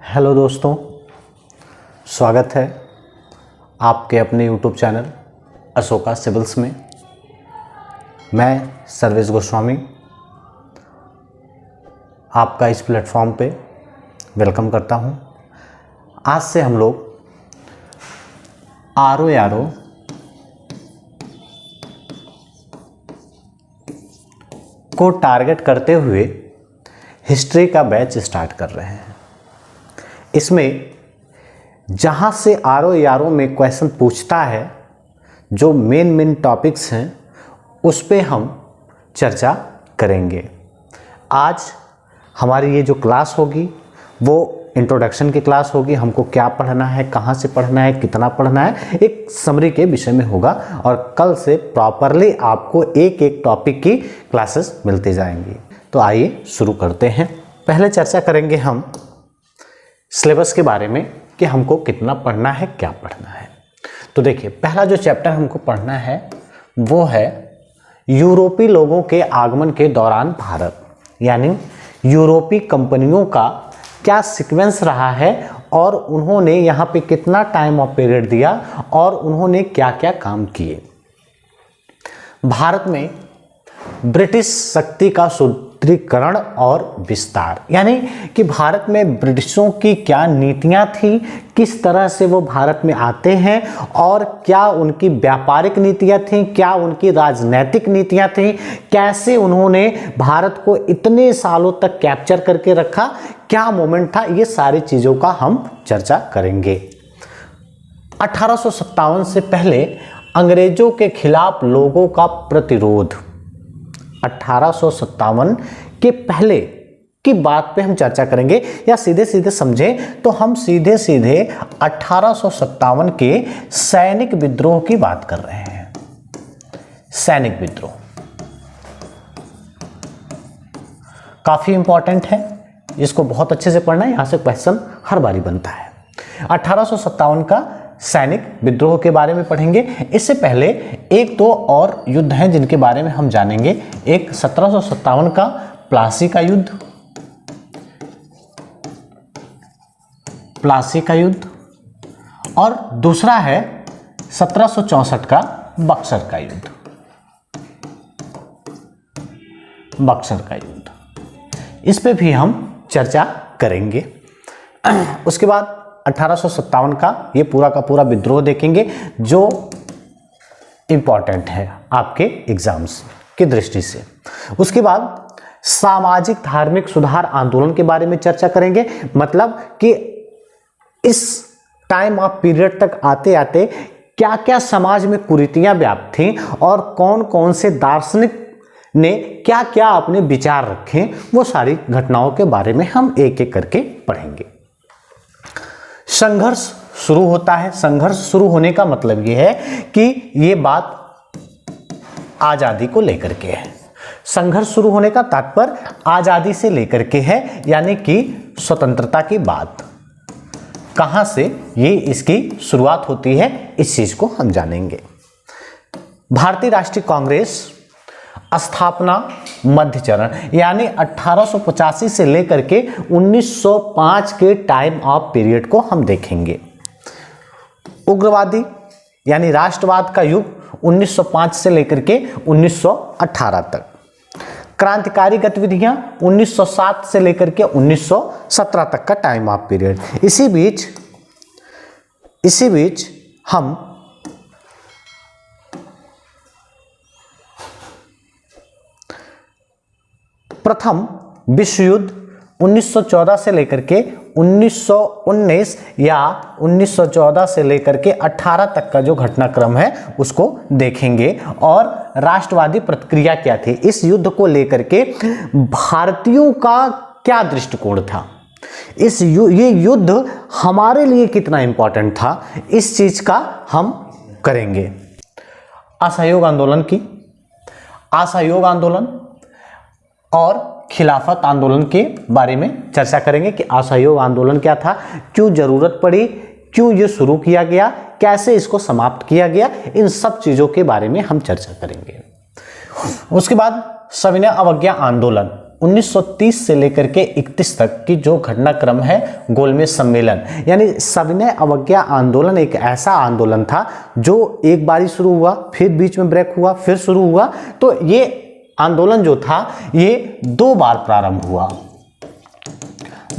Hello दोस्तों, स्वागत है आपके अपने यूट्यूब चैनल अशोका सिविल्स में। मैं सर्वेश गोस्वामी आपका इस प्लेटफॉर्म पे वेलकम करता हूं। आज से हम लोग आरओ को टारगेट करते हुए हिस्ट्री का बैच स्टार्ट कर रहे हैं। इसमें जहाँ से आरओ में क्वेश्चन पूछता है, जो मेन टॉपिक्स हैं उस पे हम चर्चा करेंगे। आज हमारी ये जो क्लास होगी वो इंट्रोडक्शन की क्लास होगी। हमको क्या पढ़ना है, कहाँ से पढ़ना है, कितना पढ़ना है, एक समरी के विषय में होगा। और कल से प्रॉपरली आपको एक एक टॉपिक की क्लासेस मिलती जाएंगी। तो आइए शुरू करते हैं। पहले चर्चा करेंगे हम सिलेबस के बारे में कि हमको कितना पढ़ना है, क्या पढ़ना है। तो देखिए, पहला जो चैप्टर हमको पढ़ना है वो है यूरोपीय लोगों के आगमन के दौरान भारत, यानी यूरोपीय कंपनियों का क्या सीक्वेंस रहा है और उन्होंने यहाँ पे कितना टाइम ऑफ पीरियड दिया और उन्होंने क्या क्या काम किए। भारत में ब्रिटिश शक्ति का सुदृढ़ीकरण और विस्तार, यानी कि भारत में ब्रिटिशों की क्या नीतियां थी, किस तरह से वो भारत में आते हैं और क्या उनकी व्यापारिक नीतियां थी, क्या उनकी राजनैतिक नीतियां थी, कैसे उन्होंने भारत को इतने सालों तक कैप्चर करके रखा, क्या मोमेंट था, ये सारी चीज़ों का हम चर्चा करेंगे। 1857 से पहले अंग्रेजों के खिलाफ लोगों का प्रतिरोध, 1857 के पहले की बात पे हम चर्चा करेंगे। या सीधे सीधे समझें तो हम सीधे सीधे 1857 के सैनिक विद्रोह की बात कर रहे हैं। सैनिक विद्रोह काफी इंपॉर्टेंट है, इसको बहुत अच्छे से पढ़ना है, यहां से क्वेश्चन हर बारी बनता है। 1857 का सैनिक विद्रोह के बारे में पढ़ेंगे। इससे पहले एक दो और युद्ध हैं जिनके बारे में हम जानेंगे। एक 1757 का प्लासी का युद्ध, और दूसरा है 1764 का बक्सर का युद्ध, इस पे भी हम चर्चा करेंगे। उसके बाद 1857 का ये पूरा का पूरा विद्रोह देखेंगे जो इंपॉर्टेंट है आपके एग्जाम्स की दृष्टि से। उसके बाद सामाजिक धार्मिक सुधार आंदोलन के बारे में चर्चा करेंगे। मतलब कि इस टाइम ऑफ पीरियड तक आते आते क्या क्या समाज में कुरीतियां व्याप्त थीं और कौन कौन से दार्शनिक ने क्या क्या अपने विचार रखे, वो सारी घटनाओं के बारे में हम एक एक करके पढ़ेंगे। संघर्ष शुरू होता है। संघर्ष शुरू होने का मतलब ये है कि ये बात आजादी को लेकर के है। संघर्ष शुरू होने का तात्पर्य आजादी से लेकर के है, यानी कि स्वतंत्रता की बात। कहां से ये इसकी शुरुआत होती है, इस चीज को हम जानेंगे। भारतीय राष्ट्रीय कांग्रेस स्थापना मध्य चरण, यानी 1885 से लेकर के 1905 के टाइम ऑफ पीरियड को हम देखेंगे। उग्रवादी यानी राष्ट्रवाद का युग 1905 से लेकर के 1918 तक। क्रांतिकारी गतिविधियां 1907 से लेकर के 1917 तक का टाइम ऑफ पीरियड। इसी बीच हम प्रथम विश्व युद्ध 1914 से लेकर के 1919 या 1914 से लेकर के 18 तक का जो घटनाक्रम है उसको देखेंगे और राष्ट्रवादी प्रतिक्रिया क्या थी, इस युद्ध को लेकर के भारतीयों का क्या दृष्टिकोण था, ये युद्ध हमारे लिए कितना इंपॉर्टेंट था, इस चीज का हम करेंगे। असहयोग आंदोलन और खिलाफत आंदोलन के बारे में चर्चा करेंगे कि असहयोग आंदोलन क्या था, क्यों जरूरत पड़ी, क्यों ये शुरू किया गया, कैसे इसको समाप्त किया गया, इन सब चीजों के बारे में हम चर्चा करेंगे। उसके बाद सविनय अवज्ञा आंदोलन 1930 से लेकर के 31 तक की जो घटनाक्रम है गोलमेज सम्मेलन यानी सविनय अवज्ञा आंदोलन एक ऐसा आंदोलन था जो एक बारी शुरू हुआ, फिर बीच में ब्रेक हुआ, फिर शुरू हुआ। तो ये आंदोलन जो था ये 2 बार प्रारंभ हुआ,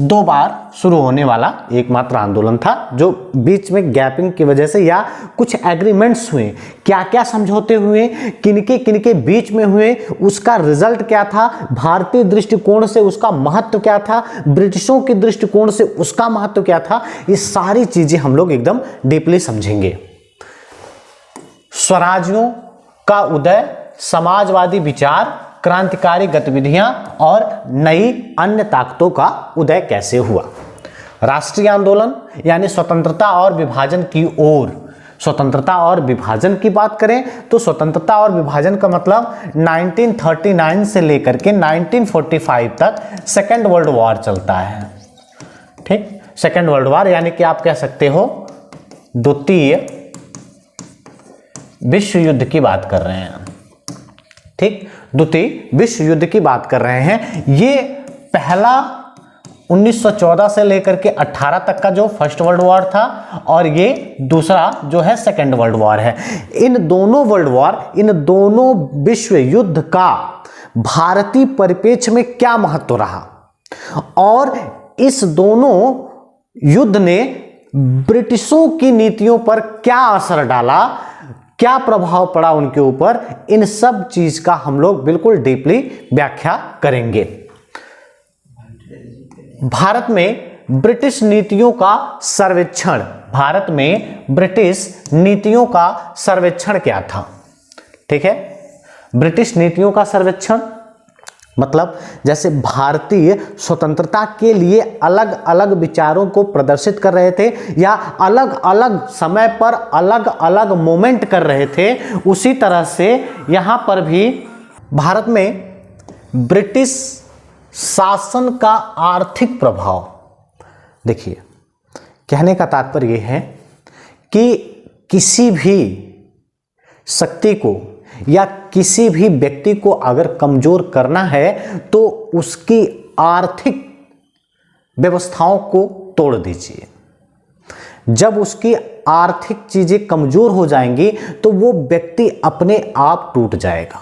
2 बार शुरू होने वाला एकमात्र आंदोलन था जो बीच में गैपिंग की वजह से या कुछ एग्रीमेंट्स हुए, क्या क्या समझौते हुए, किनके बीच में हुए, उसका रिजल्ट क्या था, भारतीय दृष्टिकोण से उसका महत्व क्या था, ब्रिटिशों के दृष्टिकोण से उसका महत्व क्या था, ये सारी चीजें हम लोग एकदम डीपली समझेंगे। स्वराज्यों का उदय, समाजवादी विचार, क्रांतिकारी गतिविधियां और नई अन्य ताकतों का उदय कैसे हुआ। राष्ट्रीय आंदोलन यानी स्वतंत्रता और विभाजन की ओर। स्वतंत्रता और विभाजन की बात करें तो स्वतंत्रता और विभाजन का मतलब 1939 से लेकर के 1945 तक सेकेंड वर्ल्ड वॉर चलता है। ठीक, सेकेंड वर्ल्ड वॉर यानी कि आप कह सकते हो द्वितीय विश्व युद्ध की बात कर रहे हैं। ठीक, द्वितीय विश्व युद्ध की बात कर रहे हैं। ये पहला 1914 से लेकर के 18 तक का जो फर्स्ट वर्ल्ड वॉर था और ये दूसरा जो है सेकेंड वर्ल्ड वॉर है। इन दोनों वर्ल्ड वॉर, इन दोनों विश्व युद्ध का भारतीय परिप्रेक्ष्य में क्या महत्व रहा और इस दोनों युद्ध ने ब्रिटिशों की नीतियों पर क्या असर डाला, क्या प्रभाव पड़ा उनके ऊपर, इन सब चीज का हम लोग बिल्कुल डीपली व्याख्या करेंगे। भारत में ब्रिटिश नीतियों का सर्वेक्षण, भारत में ब्रिटिश नीतियों का सर्वेक्षण क्या था। ठीक है, ब्रिटिश नीतियों का सर्वेक्षण मतलब जैसे भारतीय स्वतंत्रता के लिए अलग अलग विचारों को प्रदर्शित कर रहे थे या अलग अलग समय पर अलग अलग मूवमेंट कर रहे थे, उसी तरह से यहाँ पर भी भारत में ब्रिटिश शासन का आर्थिक प्रभाव। देखिए, कहने का तात्पर्य यह है कि किसी भी शक्ति को या किसी भी व्यक्ति को अगर कमजोर करना है तो उसकी आर्थिक व्यवस्थाओं को तोड़ दीजिए। जब उसकी आर्थिक चीजें कमजोर हो जाएंगी तो वो व्यक्ति अपने आप टूट जाएगा।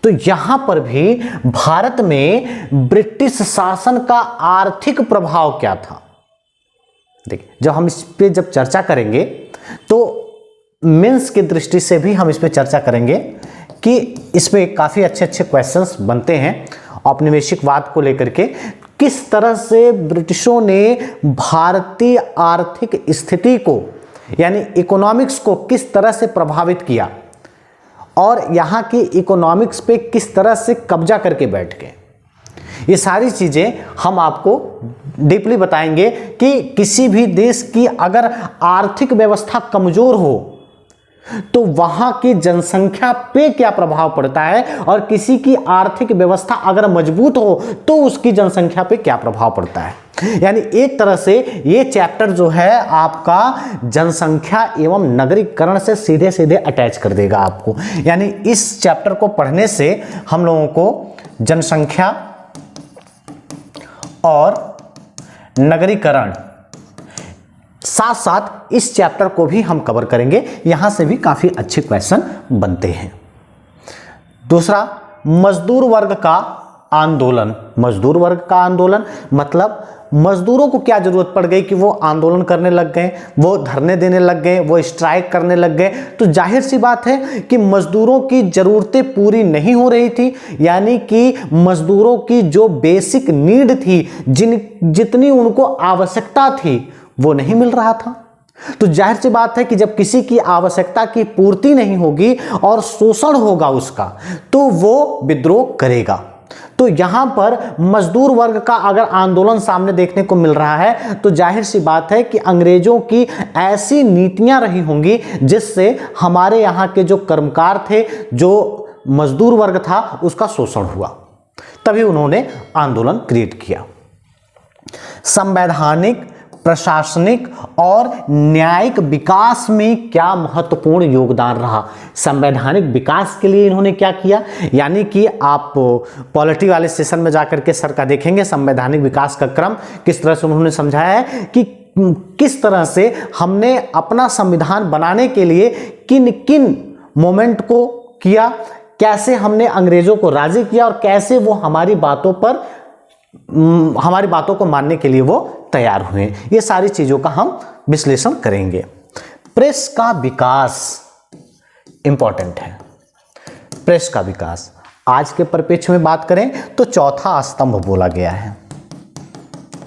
तो यहां पर भी भारत में ब्रिटिश शासन का आर्थिक प्रभाव क्या था। देखिए, जब हम इस पे जब चर्चा करेंगे तो मेंस की दृष्टि से भी हम इस पे चर्चा करेंगे कि इसमें काफ़ी अच्छे क्वेश्चंस बनते हैं औपनिवेशिकवाद को लेकर के। किस तरह से ब्रिटिशों ने भारतीय आर्थिक स्थिति को यानी इकोनॉमिक्स को किस तरह से प्रभावित किया और यहाँ की इकोनॉमिक्स पे किस तरह से कब्जा करके बैठ गए, ये सारी चीज़ें हम आपको डीपली बताएंगे कि किसी भी देश की अगर आर्थिक व्यवस्था कमज़ोर हो तो वहां की जनसंख्या पे क्या प्रभाव पड़ता है और किसी की आर्थिक व्यवस्था अगर मजबूत हो तो उसकी जनसंख्या पे क्या प्रभाव पड़ता है। यानी एक तरह से ये चैप्टर जो है आपका जनसंख्या एवं नगरीकरण से सीधे सीधे अटैच कर देगा आपको। यानी इस चैप्टर को पढ़ने से हम लोगों को जनसंख्या और नगरीकरण साथ साथ इस चैप्टर को भी हम कवर करेंगे। यहां से भी काफी अच्छे क्वेश्चन बनते हैं। दूसरा, मजदूर वर्ग का आंदोलन। मजदूर वर्ग का आंदोलन मतलब मजदूरों को क्या जरूरत पड़ गई कि वो आंदोलन करने लग गए, वो धरने देने लग गए, वो स्ट्राइक करने लग गए। तो जाहिर सी बात है कि मजदूरों की ज़रूरतें पूरी नहीं हो रही थी, यानी कि मजदूरों की जो बेसिक नीड थी, जितनी उनको आवश्यकता थी वो नहीं मिल रहा था। तो जाहिर सी बात है कि जब किसी की आवश्यकता की पूर्ति नहीं होगी और शोषण होगा उसका, तो वो विद्रोह करेगा। तो यहां पर मजदूर वर्ग का अगर आंदोलन सामने देखने को मिल रहा है तो जाहिर सी बात है कि अंग्रेजों की ऐसी नीतियां रही होंगी जिससे हमारे यहां के जो कर्मकार थे, जो मजदूर वर्ग था, उसका शोषण हुआ। तभी उन्होंने आंदोलन क्रिएट किया। संवैधानिक प्रशासनिक और न्यायिक विकास में क्या महत्वपूर्ण योगदान रहा। संवैधानिक विकास के लिए इन्होंने क्या किया, यानी कि आप पॉलिटी वाले सेशन में जाकर के सर का देखेंगे संवैधानिक विकास का क्रम किस तरह से उन्होंने समझाया है कि किस तरह से हमने अपना संविधान बनाने के लिए किन किन मोमेंट को किया, कैसे हमने अंग्रेजों को राजी किया और कैसे वो हमारी बातों को मानने के लिए वो तैयार हुए। ये सारी चीजों का हम विश्लेषण करेंगे। प्रेस का विकास इंपॉर्टेंट है। प्रेस का विकास आज के परिप्रेक्ष्य में बात करें तो चौथा स्तंभ बोला गया है।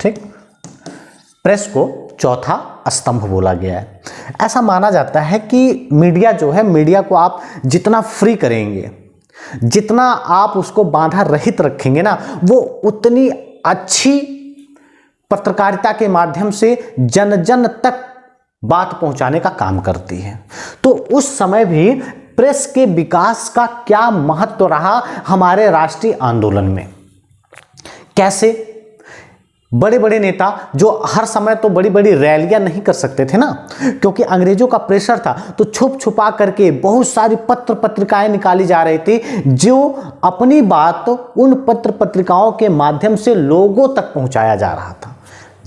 ठीक, प्रेस को चौथा स्तंभ बोला गया है। ऐसा माना जाता है कि मीडिया जो है, मीडिया को आप जितना फ्री करेंगे, जितना आप उसको बाधा रहित रखेंगे ना, वो उतनी अच्छी पत्रकारिता के माध्यम से जन जन तक बात पहुंचाने का काम करती है। तो उस समय भी प्रेस के विकास का क्या महत्व रहा हमारे राष्ट्रीय आंदोलन में। कैसे बड़े बड़े नेता जो हर समय तो बड़ी बड़ी रैलियां नहीं कर सकते थे ना, क्योंकि अंग्रेजों का प्रेशर था, तो छुप छुपा करके बहुत सारी पत्र पत्रिकाएं निकाली जा रही थी जो अपनी बात उन पत्र पत्रिकाओं के माध्यम से लोगों तक पहुंचाया जा रहा था,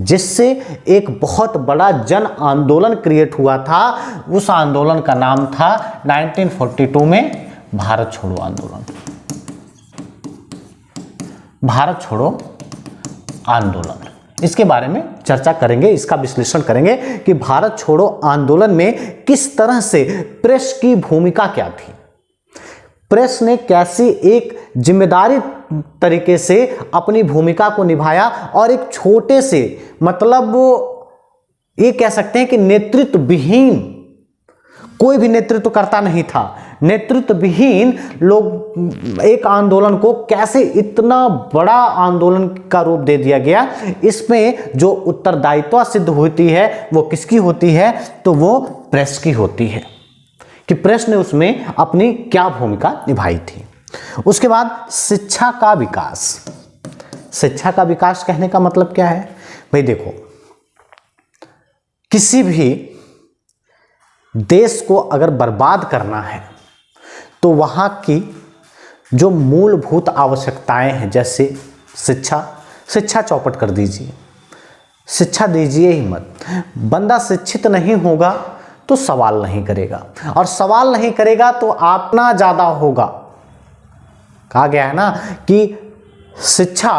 जिससे एक बहुत बड़ा जन आंदोलन क्रिएट हुआ था। उस आंदोलन का नाम था 1942 में भारत छोड़ो आंदोलन। भारत छोड़ो आंदोलन, इसके बारे में चर्चा करेंगे, इसका विश्लेषण करेंगे कि भारत छोड़ो आंदोलन में किस तरह से प्रेस की भूमिका क्या थी, प्रेस ने कैसी एक जिम्मेदारी तरीके से अपनी भूमिका को निभाया और एक छोटे से, मतलब ये कह सकते हैं कि नेतृत्व विहीन, कोई भी नेतृत्व करता नहीं था, नेतृत्व विहीन लोग एक आंदोलन को कैसे इतना बड़ा आंदोलन का रूप दे दिया गया। इसमें जो उत्तरदायित्व सिद्ध होती है वो किसकी होती है, तो वो प्रेस की होती है कि प्रेस ने उसमें अपनी क्या भूमिका निभाई थी। उसके बाद शिक्षा का विकास। शिक्षा का विकास कहने का मतलब क्या है भाई, देखो किसी भी देश को अगर बर्बाद करना है तो वहाँ की जो मूलभूत आवश्यकताएं हैं, जैसे शिक्षा चौपट कर दीजिए, शिक्षा दीजिए ही मत। बंदा शिक्षित नहीं होगा तो सवाल नहीं करेगा, और सवाल नहीं करेगा तो अपना ज़्यादा होगा। कहा गया है ना कि शिक्षा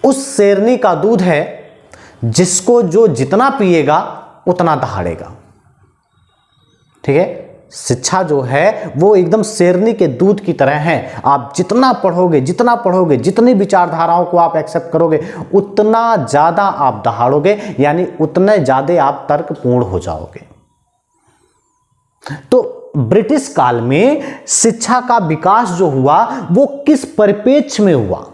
उस शेरनी का दूध है जिसको जो जितना पिएगा उतना दहाड़ेगा। ठीक है, शिक्षा जो है वो एकदम शेरनी के दूध की तरह है। आप जितना पढ़ोगे, जितनी विचारधाराओं को आप एक्सेप्ट करोगे, उतना ज्यादा आप दहाड़ोगे, यानी उतने ज्यादा आप तर्कपूर्ण हो जाओगे। तो ब्रिटिश काल में शिक्षा का विकास जो हुआ वो किस परिप्रेक्ष्य में हुआ?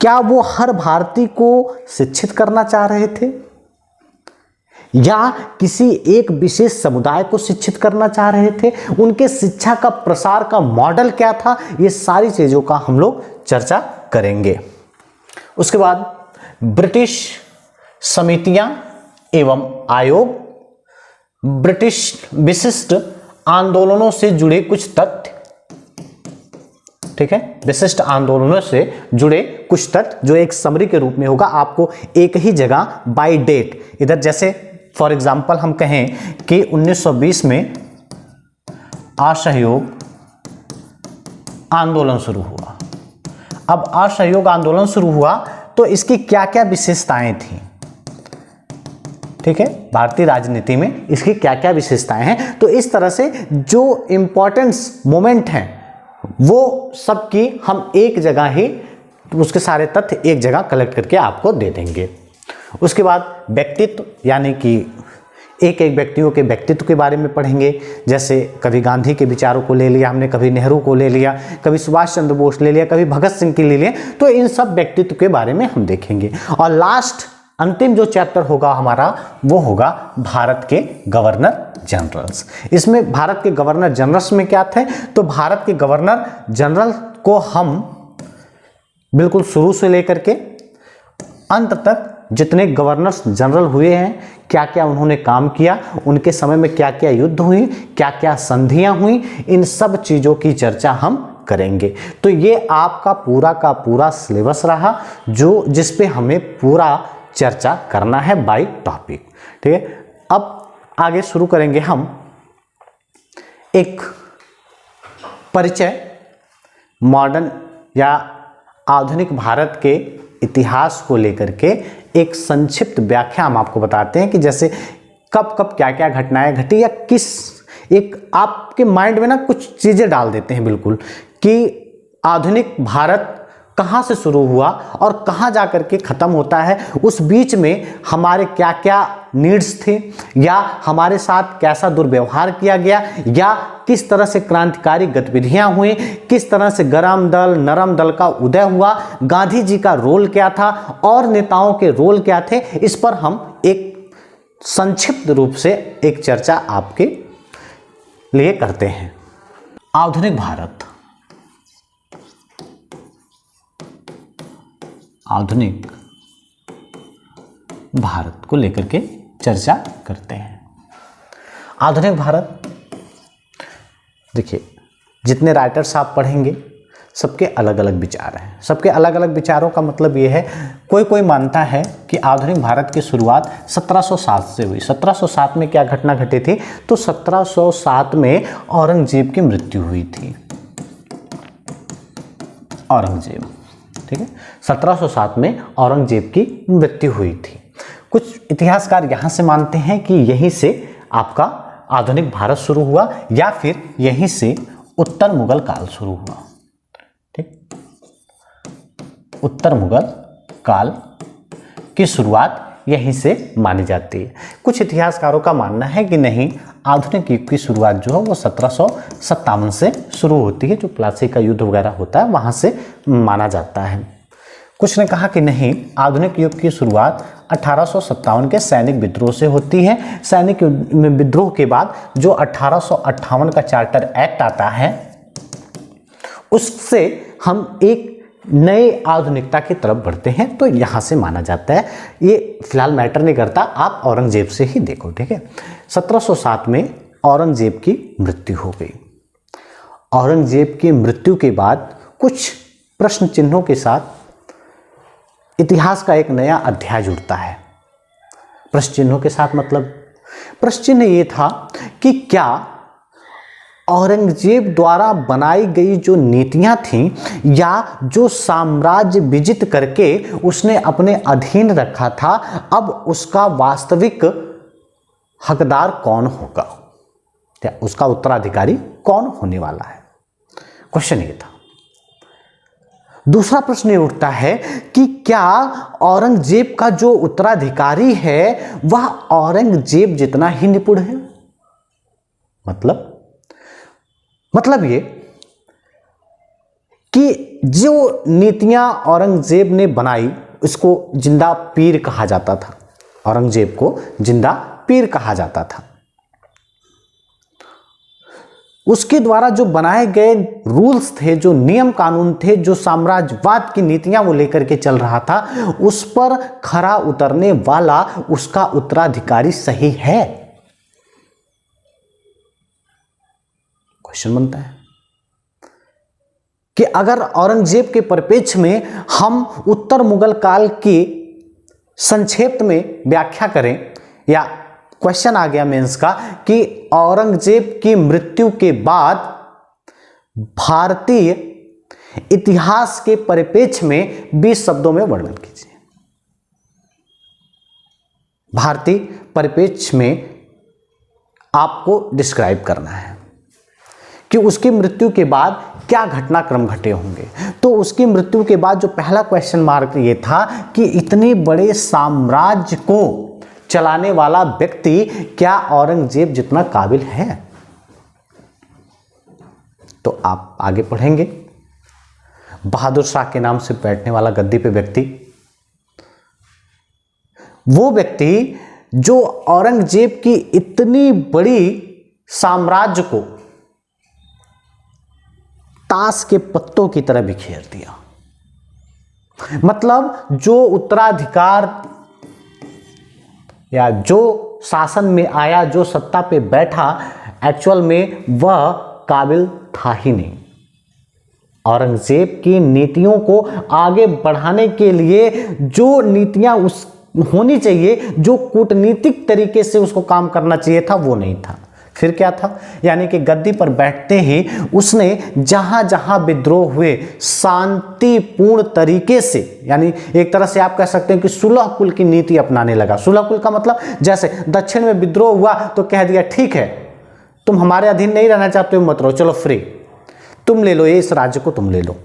क्या वो हर भारतीय को शिक्षित करना चाह रहे थे, या किसी एक विशेष समुदाय को शिक्षित करना चाह रहे थे? उनके शिक्षा का प्रसार का मॉडल क्या था? ये सारी चीजों का हम लोग चर्चा करेंगे। उसके बाद ब्रिटिश समितियां एवं आयोग, ब्रिटिश विशिष्ट आंदोलनों से जुड़े कुछ तथ्य। ठीक है, विशिष्ट आंदोलनों से जुड़े कुछ तथ्य जो एक समरी के रूप में होगा, आपको एक ही जगह बाय डेट, इधर जैसे फॉर एग्जाम्पल हम कहें कि 1920 में असहयोग आंदोलन शुरू हुआ। अब असहयोग आंदोलन शुरू हुआ तो इसकी क्या क्या विशेषताएं थी? ठीक है, भारतीय राजनीति में इसकी क्या क्या विशेषताएं हैं? तो इस तरह से जो इंपॉर्टेंस मोमेंट हैं वो सब की हम एक जगह ही, उसके सारे तथ्य एक जगह कलेक्ट करके आपको दे देंगे। उसके बाद व्यक्तित्व, यानी कि एक एक व्यक्तियों के व्यक्तित्व के बारे में पढ़ेंगे। जैसे कभी गांधी के विचारों को ले लिया हमने, कभी नेहरू को ले लिया, कभी सुभाष चंद्र बोस ले लिया, कभी भगत सिंह की ले लिया, तो इन सब व्यक्तित्व के बारे में हम देखेंगे। और लास्ट अंतिम जो चैप्टर होगा हमारा वो होगा भारत के गवर्नर जनरल्स। इसमें भारत के गवर्नर जनरल्स में क्या थे? तो भारत के गवर्नर जनरल को हम बिल्कुल शुरू से लेकर के अंत तक जितने गवर्नर्स जनरल हुए हैं, क्या क्या उन्होंने काम किया, उनके समय में क्या क्या युद्ध हुई, क्या क्या संधियां हुई, इन सब चीज़ों की चर्चा हम करेंगे। तो ये आपका पूरा का पूरा सिलेबस रहा जो जिस पे हमें पूरा चर्चा करना है बाय टॉपिक। ठीक है, अब आगे शुरू करेंगे हम एक परिचय, मॉडर्न या आधुनिक भारत के इतिहास को लेकर के एक संक्षिप्त व्याख्या हम आपको बताते हैं कि जैसे कब कब क्या क्या घटनाएं घटी, या किस एक आपके माइंड में ना कुछ चीज़ें डाल देते हैं बिल्कुल कि आधुनिक भारत कहाँ से शुरू हुआ और कहाँ जा कर के ख़त्म होता है, उस बीच में हमारे क्या क्या नीड्स थे, या हमारे साथ कैसा दुर्व्यवहार किया गया, या किस तरह से क्रांतिकारी गतिविधियां हुई, किस तरह से गरम दल नरम दल का उदय हुआ, गांधी जी का रोल क्या था और नेताओं के रोल क्या थे, इस पर हम एक संक्षिप्त रूप से एक चर्चा आपके लिए करते हैं। आधुनिक भारत, आधुनिक भारत को लेकर के चर्चा करते हैं। आधुनिक भारत, देखिए जितने राइटर्स आप पढ़ेंगे सबके अलग अलग विचार हैं। सबके अलग अलग विचारों का मतलब ये है, कोई कोई मानता है कि आधुनिक भारत की शुरुआत 1707 से हुई। 1707 में क्या घटना घटी थी, तो 1707 में औरंगजेब की मृत्यु हुई थी। औरंगजेब, ठीक है, 1707 में औरंगजेब की मृत्यु हुई थी। कुछ इतिहासकार यहाँ से मानते हैं कि यहीं से आपका आधुनिक भारत शुरू हुआ, या फिर यहीं से उत्तर मुगल काल शुरू हुआ। ठीक, उत्तर मुगल काल की शुरुआत यहीं से मानी जाती है। कुछ इतिहासकारों का मानना है कि नहीं, आधुनिक युग की शुरुआत जो है वो 1757 से शुरू होती है, जो प्लासी का युद्ध वगैरह होता है वहाँ से माना जाता है। कुछ ने कहा कि नहीं, आधुनिक युग की शुरुआत 1857 के सैनिक विद्रोह से होती है। सैनिक विद्रोह के बाद जो 1858 का चार्टर एक्ट आता है, उससे हम एक नए आधुनिकता की तरफ बढ़ते हैं, तो यहाँ से माना जाता है। ये फिलहाल मैटर नहीं करता, आप औरंगजेब से ही देखो। ठीक है, 1707 में औरंगजेब की मृत्यु हो गई। औरंगजेब की मृत्यु के बाद कुछ प्रश्न चिन्हों के साथ इतिहास का एक नया अध्याय जुड़ता है। प्रश्न चिन्हों के साथ मतलब, प्रश्न चिन्ह ये था कि क्या औरंगजेब द्वारा बनाई गई जो नीतियां थीं, या जो साम्राज्य विजित करके उसने अपने अधीन रखा था, अब उसका वास्तविक हकदार कौन होगा, या उसका उत्तराधिकारी कौन होने वाला है। क्वेश्चन ये था। दूसरा प्रश्न ये उठता है कि क्या औरंगजेब का जो उत्तराधिकारी है वह औरंगजेब जितना ही निपुण है। मतलब ये कि जो नीतियां औरंगजेब ने बनाई, इसको जिंदा पीर कहा जाता था। औरंगजेब को जिंदा पीर कहा जाता था। उसके द्वारा जो बनाए गए रूल्स थे, जो नियम कानून थे, जो साम्राज्यवाद की नीतियां वो लेकर के चल रहा था, उस पर खरा उतरने वाला उसका उत्तराधिकारी सही है। क्वेश्चन बनता है कि अगर औरंगजेब के परिप्रेक्ष्य में हम उत्तर मुगल काल की संक्षेप में व्याख्या करें, या क्वेश्चन आ गया मेंस का कि औरंगजेब की मृत्यु के बाद भारतीय इतिहास के परिप्रेक्ष्य में 20 शब्दों में वर्णन कीजिए। भारतीय परिप्रेक्ष्य में आपको डिस्क्राइब करना है कि उसकी मृत्यु के बाद क्या घटनाक्रम घटे होंगे। तो उसकी मृत्यु के बाद जो पहला क्वेश्चन मार्क ये था कि इतने बड़े साम्राज्य को चलाने वाला व्यक्ति क्या औरंगजेब जितना काबिल है। तो आप आगे पढ़ेंगे, बहादुर शाह के नाम से बैठने वाला गद्दी पे व्यक्ति, वो व्यक्ति जो औरंगजेब की इतनी बड़ी साम्राज्य को ताश के पत्तों की तरह बिखेर दिया। मतलब जो उत्तराधिकार या जो शासन में आया, जो सत्ता पे बैठा, एक्चुअल में वह काबिल था ही नहीं। औरंगजेब की नीतियों को आगे बढ़ाने के लिए जो नीतियां उस होनी चाहिए, जो कूटनीतिक तरीके से उसको काम करना चाहिए था, वो नहीं था। फिर क्या था, यानी कि गद्दी पर बैठते ही उसने जहां जहां विद्रोह हुए शांतिपूर्ण तरीके से, यानी एक तरह से आप कह सकते हैं कि सुलह कुल की नीति अपनाने लगा। सुलह कुल का मतलब, जैसे दक्षिण में विद्रोह हुआ तो कह दिया ठीक है, तुम हमारे अधीन नहीं रहना चाहते हो, मत रहो, चलो फ्री, तुम ले लो, ये इस राज्य को तुम ले लो।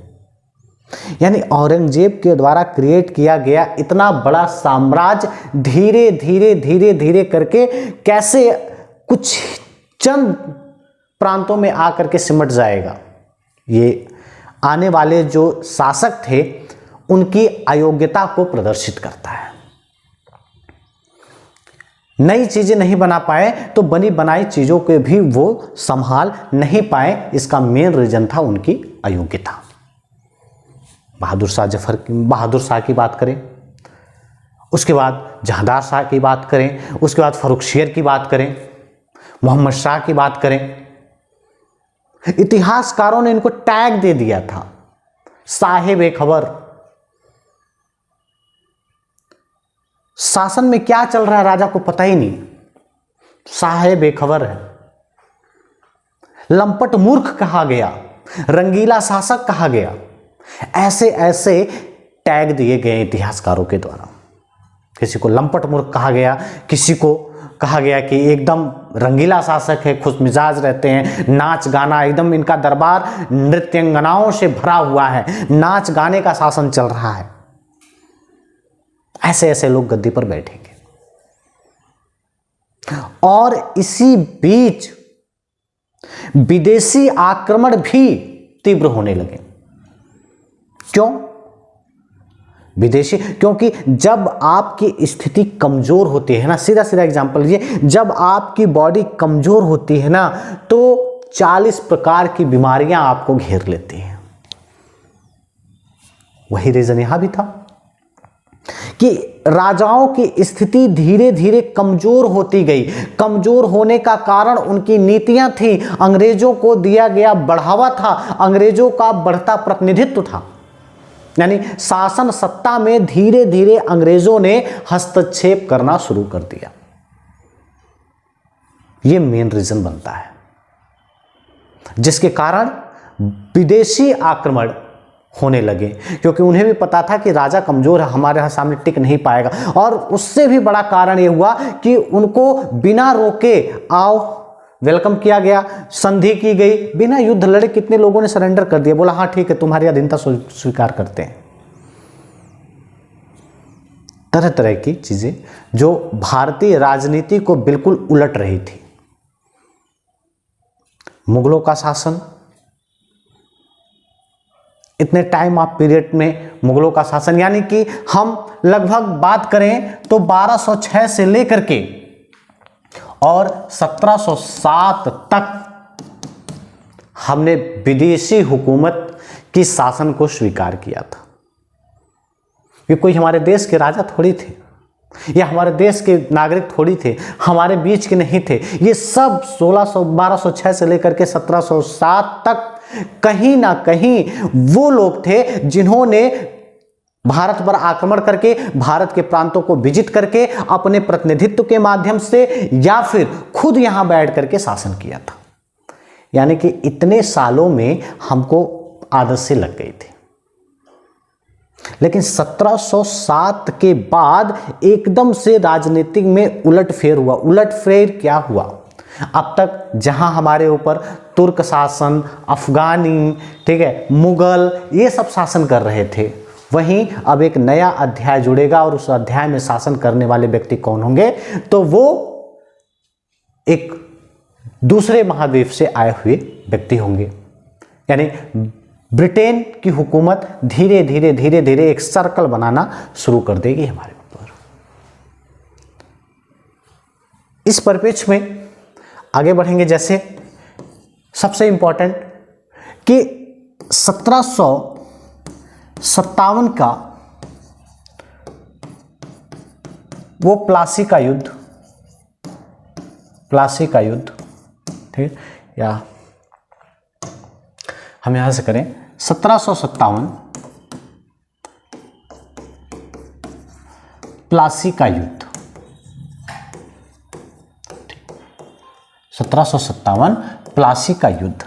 यानी औरंगजेब के द्वारा क्रिएट किया गया इतना बड़ा साम्राज्य धीरे धीरे धीरे धीरे करके कैसे कुछ चंद प्रांतों में आकर के सिमट जाएगा, ये आने वाले जो शासक थे उनकी अयोग्यता को प्रदर्शित करता है। नई चीजें नहीं बना पाए तो बनी बनाई चीजों के भी वो संभाल नहीं पाए। इसका मेन रीजन था उनकी अयोग्यता। बहादुर शाह की बात करें, उसके बाद जहांदार शाह की बात करें, उसके बाद फर्रुख शेर की बात करें, मोहम्मद शाह की बात करें, इतिहासकारों ने इनको टैग दे दिया था साहिब-ए-खबर। शासन में क्या चल रहा है राजा को पता ही नहीं, साहिब-ए-खबर है। लंपट मूर्ख कहा गया, रंगीला शासक कहा गया, ऐसे ऐसे टैग दिए गए इतिहासकारों के द्वारा। किसी को लंपट मूर्ख कहा गया, किसी को कहा गया कि एकदम रंगीला शासक है, खुश मिजाज रहते हैं, नाच गाना एकदम इनका दरबार नृत्यांगनाओं से भरा हुआ है, नाच गाने का शासन चल रहा है। ऐसे ऐसे लोग गद्दी पर बैठेंगे। और इसी बीच विदेशी आक्रमण भी तीव्र होने लगे। क्यों विदेशी? क्योंकि जब आपकी स्थिति कमजोर होती है ना, सीधा सीधा एग्जांपल लीजिए, जब आपकी बॉडी कमजोर होती है ना तो 40 प्रकार की बीमारियां आपको घेर लेती हैं। वही रीजन यहां भी था कि राजाओं की स्थिति धीरे धीरे कमजोर होती गई। कमजोर होने का कारण उनकी नीतियां थी, अंग्रेजों को दिया गया बढ़ावा था, अंग्रेजों का बढ़ता प्रतिनिधित्व था। यानी शासन सत्ता में धीरे धीरे अंग्रेजों ने हस्तक्षेप करना शुरू कर दिया। यह मेन रीजन बनता है, जिसके कारण विदेशी आक्रमण होने लगे, क्योंकि उन्हें भी पता था कि राजा कमजोर है, हमारे सामने टिक नहीं पाएगा। और उससे भी बड़ा कारण यह हुआ कि उनको बिना रोके आओ वेलकम किया गया, संधि की गई, बिना युद्ध लड़े कितने लोगों ने सरेंडर कर दिया, बोला हाँ ठीक है तुम्हारी अधीनता स्वीकार करते हैं। तरह तरह की चीजें जो भारतीय राजनीति को बिल्कुल उलट रही थी। मुगलों का शासन, इतने टाइम ऑफ पीरियड में मुगलों का शासन, यानी कि हम लगभग बात करें तो 1206 से लेकर के और 1707 तक हमने विदेशी हुकूमत की शासन को स्वीकार किया था। ये कोई हमारे देश के राजा थोड़ी थे, या हमारे देश के नागरिक थोड़ी थे, हमारे बीच के नहीं थे। ये सब 1206 से लेकर के 1707 तक कहीं ना कहीं वो लोग थे जिन्होंने भारत पर आक्रमण करके, भारत के प्रांतों को विजित करके, अपने प्रतिनिधित्व के माध्यम से या फिर खुद यहां बैठ करके शासन किया था। यानी कि इतने सालों में हमको आदत से लग गई थी। लेकिन 1707 के बाद एकदम से राजनीतिक में उलटफेर हुआ। उलटफेर क्या हुआ? अब तक जहां हमारे ऊपर तुर्क शासन, अफगानी, ठीक है, मुगल, ये सब शासन कर रहे थे, वहीं अब एक नया अध्याय जुड़ेगा और उस अध्याय में शासन करने वाले व्यक्ति कौन होंगे? तो वो एक दूसरे महाद्वीप से आए हुए व्यक्ति होंगे। यानी ब्रिटेन की हुकूमत धीरे धीरे धीरे धीरे एक सर्कल बनाना शुरू कर देगी हमारे ऊपर। इस परिप्रेक्ष्य में आगे बढ़ेंगे। जैसे सबसे इंपॉर्टेंट कि 1757 का वो प्लासी का युद्ध, प्लासी का युद्ध, ठीक, या हम यहां से करें 1757 प्लासी का युद्ध। 1757 प्लासी का युद्ध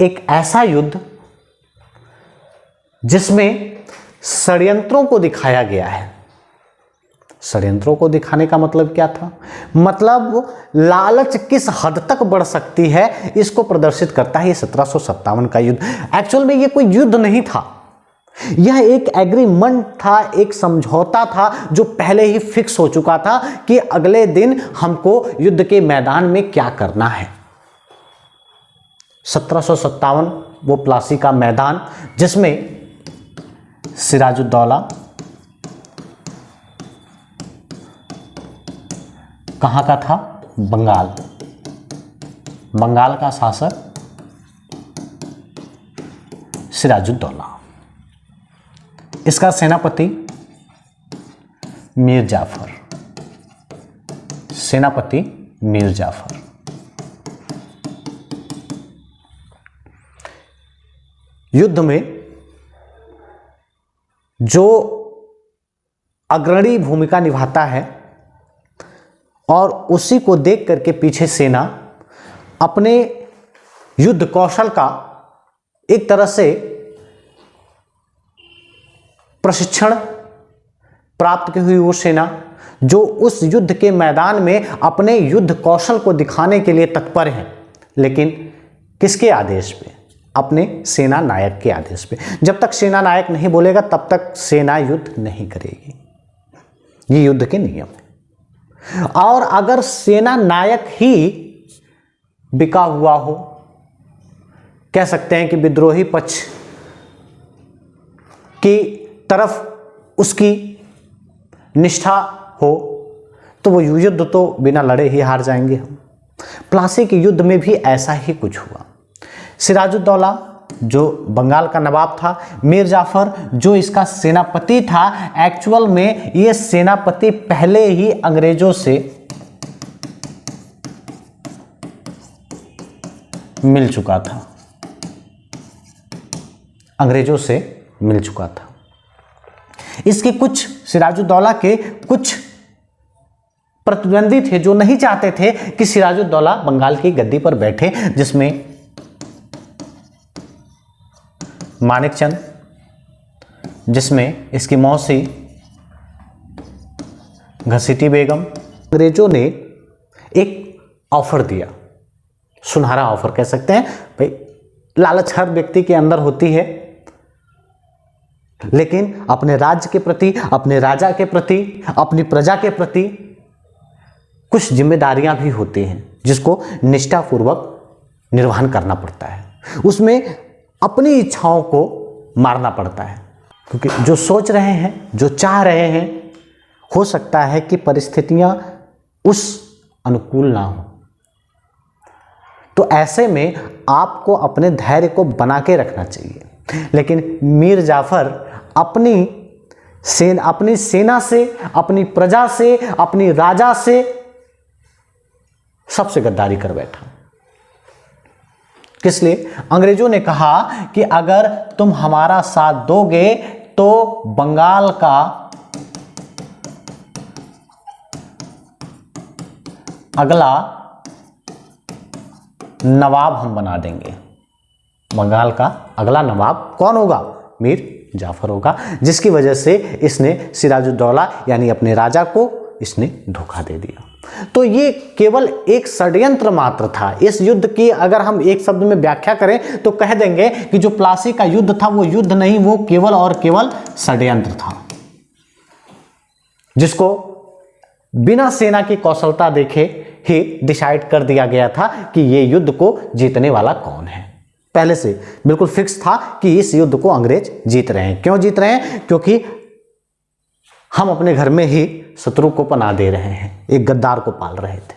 एक ऐसा युद्ध जिसमें षड्यंत्रों को दिखाया गया है। षड्यंत्रों को दिखाने का मतलब क्या था? मतलब लालच किस हद तक बढ़ सकती है इसको प्रदर्शित करता है ये 1757 का युद्ध। एक्चुअल में ये कोई युद्ध नहीं था, यह एक एग्रीमेंट था, एक समझौता था जो पहले ही फिक्स हो चुका था कि अगले दिन हमको युद्ध के मैदान में क्या करना है। 1757 वो प्लासी का मैदान जिसमें सिराजुद्दौला कहां का था? बंगाल का शासक सिराजुद्दौला, इसका सेनापति मीर जाफर। युद्ध में जो अग्रणी भूमिका निभाता है और उसी को देख करके पीछे सेना अपने युद्ध कौशल का एक तरह से प्रशिक्षण प्राप्त की हुई वो सेना जो उस युद्ध के मैदान में अपने युद्ध कौशल को दिखाने के लिए तत्पर है, लेकिन किसके आदेश पे? अपने सेना नायक के आदेश पे। जब तक सेना नायक नहीं बोलेगा तब तक सेना युद्ध नहीं करेगी, ये युद्ध के नियम है। और अगर सेना नायक ही बिका हुआ हो, कह सकते हैं कि विद्रोही पक्ष की तरफ उसकी निष्ठा हो, तो वो युद्ध तो बिना लड़े ही हार जाएंगे हम। प्लासी के युद्ध में भी ऐसा ही कुछ हुआ। सिराजुद्दौला जो बंगाल का नवाब था, मीर जाफर जो इसका सेनापति था, एक्चुअल में ये सेनापति पहले ही अंग्रेजों से मिल चुका था। इसके कुछ सिराजुद्दौला के कुछ प्रतिद्वंदी थे जो नहीं चाहते थे कि सिराजुद्दौला बंगाल की गद्दी पर बैठे, जिसमें मानिकचंद, जिसमें इसकी मौसी घसीटी बेगम। अंग्रेजों ने एक ऑफर दिया, सुनहरा ऑफर कह सकते हैं भाई, लालच हर व्यक्ति के अंदर होती है, लेकिन अपने राज्य के प्रति, अपने राजा के प्रति, अपनी प्रजा के प्रति कुछ जिम्मेदारियां भी होती हैं जिसको निष्ठापूर्वक निर्वहन करना पड़ता है। उसमें अपनी इच्छाओं को मारना पड़ता है, क्योंकि जो सोच रहे हैं, जो चाह रहे हैं, हो सकता है कि परिस्थितियां उस अनुकूल ना हो। तो ऐसे में आपको अपने धैर्य को बना के रखना चाहिए। लेकिन मीर जाफर अपनी सेना से, अपनी प्रजा से, अपनी राजा से सबसे गद्दारी कर बैठा। किस लिए? अंग्रेजों ने कहा कि अगर तुम हमारा साथ दोगे तो बंगाल का अगला नवाब हम बना देंगे। बंगाल का अगला नवाब कौन होगा? मीर जाफर होगा, जिसकी वजह से इसने सिराजुद्दौला यानी अपने राजा को इसने धोखा दे दिया। तो ये केवल एक षड्यंत्र मात्र था। इस युद्ध की अगर हम एक शब्द में व्याख्या करें तो कह देंगे कि जो प्लासी का युद्ध था वो युद्ध नहीं, वो केवल और केवल षड्यंत्र था, जिसको बिना सेना की कौशलता देखे ही डिसाइड कर दिया गया था कि ये युद्ध को जीतने वाला कौन है। पहले से बिल्कुल फिक्स था कि इस युद्ध को अंग्रेज जीत रहे हैं। क्यों जीत रहे हैं? क्योंकि हम अपने घर में ही शत्रु को पनाह दे रहे हैं, एक गद्दार को पाल रहे थे।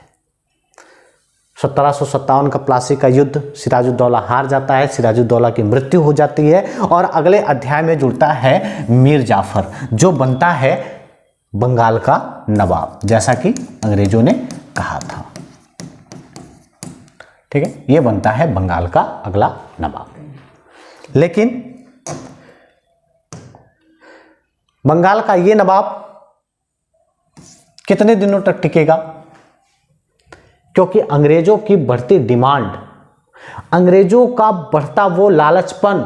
1757 का प्लासी का युद्ध, सिराजुद्दौला हार जाता है, सिराजुद्दौला की मृत्यु हो जाती है और अगले अध्याय में जुड़ता है मीर जाफर, जो बनता है बंगाल का नवाब, जैसा कि अंग्रेजों ने कहा था। ठीक है, ये बनता है बंगाल का अगला नवाब। लेकिन बंगाल का ये नवाब कितने दिनों तक टिकेगा? क्योंकि अंग्रेजों की बढ़ती डिमांड, अंग्रेजों का बढ़ता वो लालचपन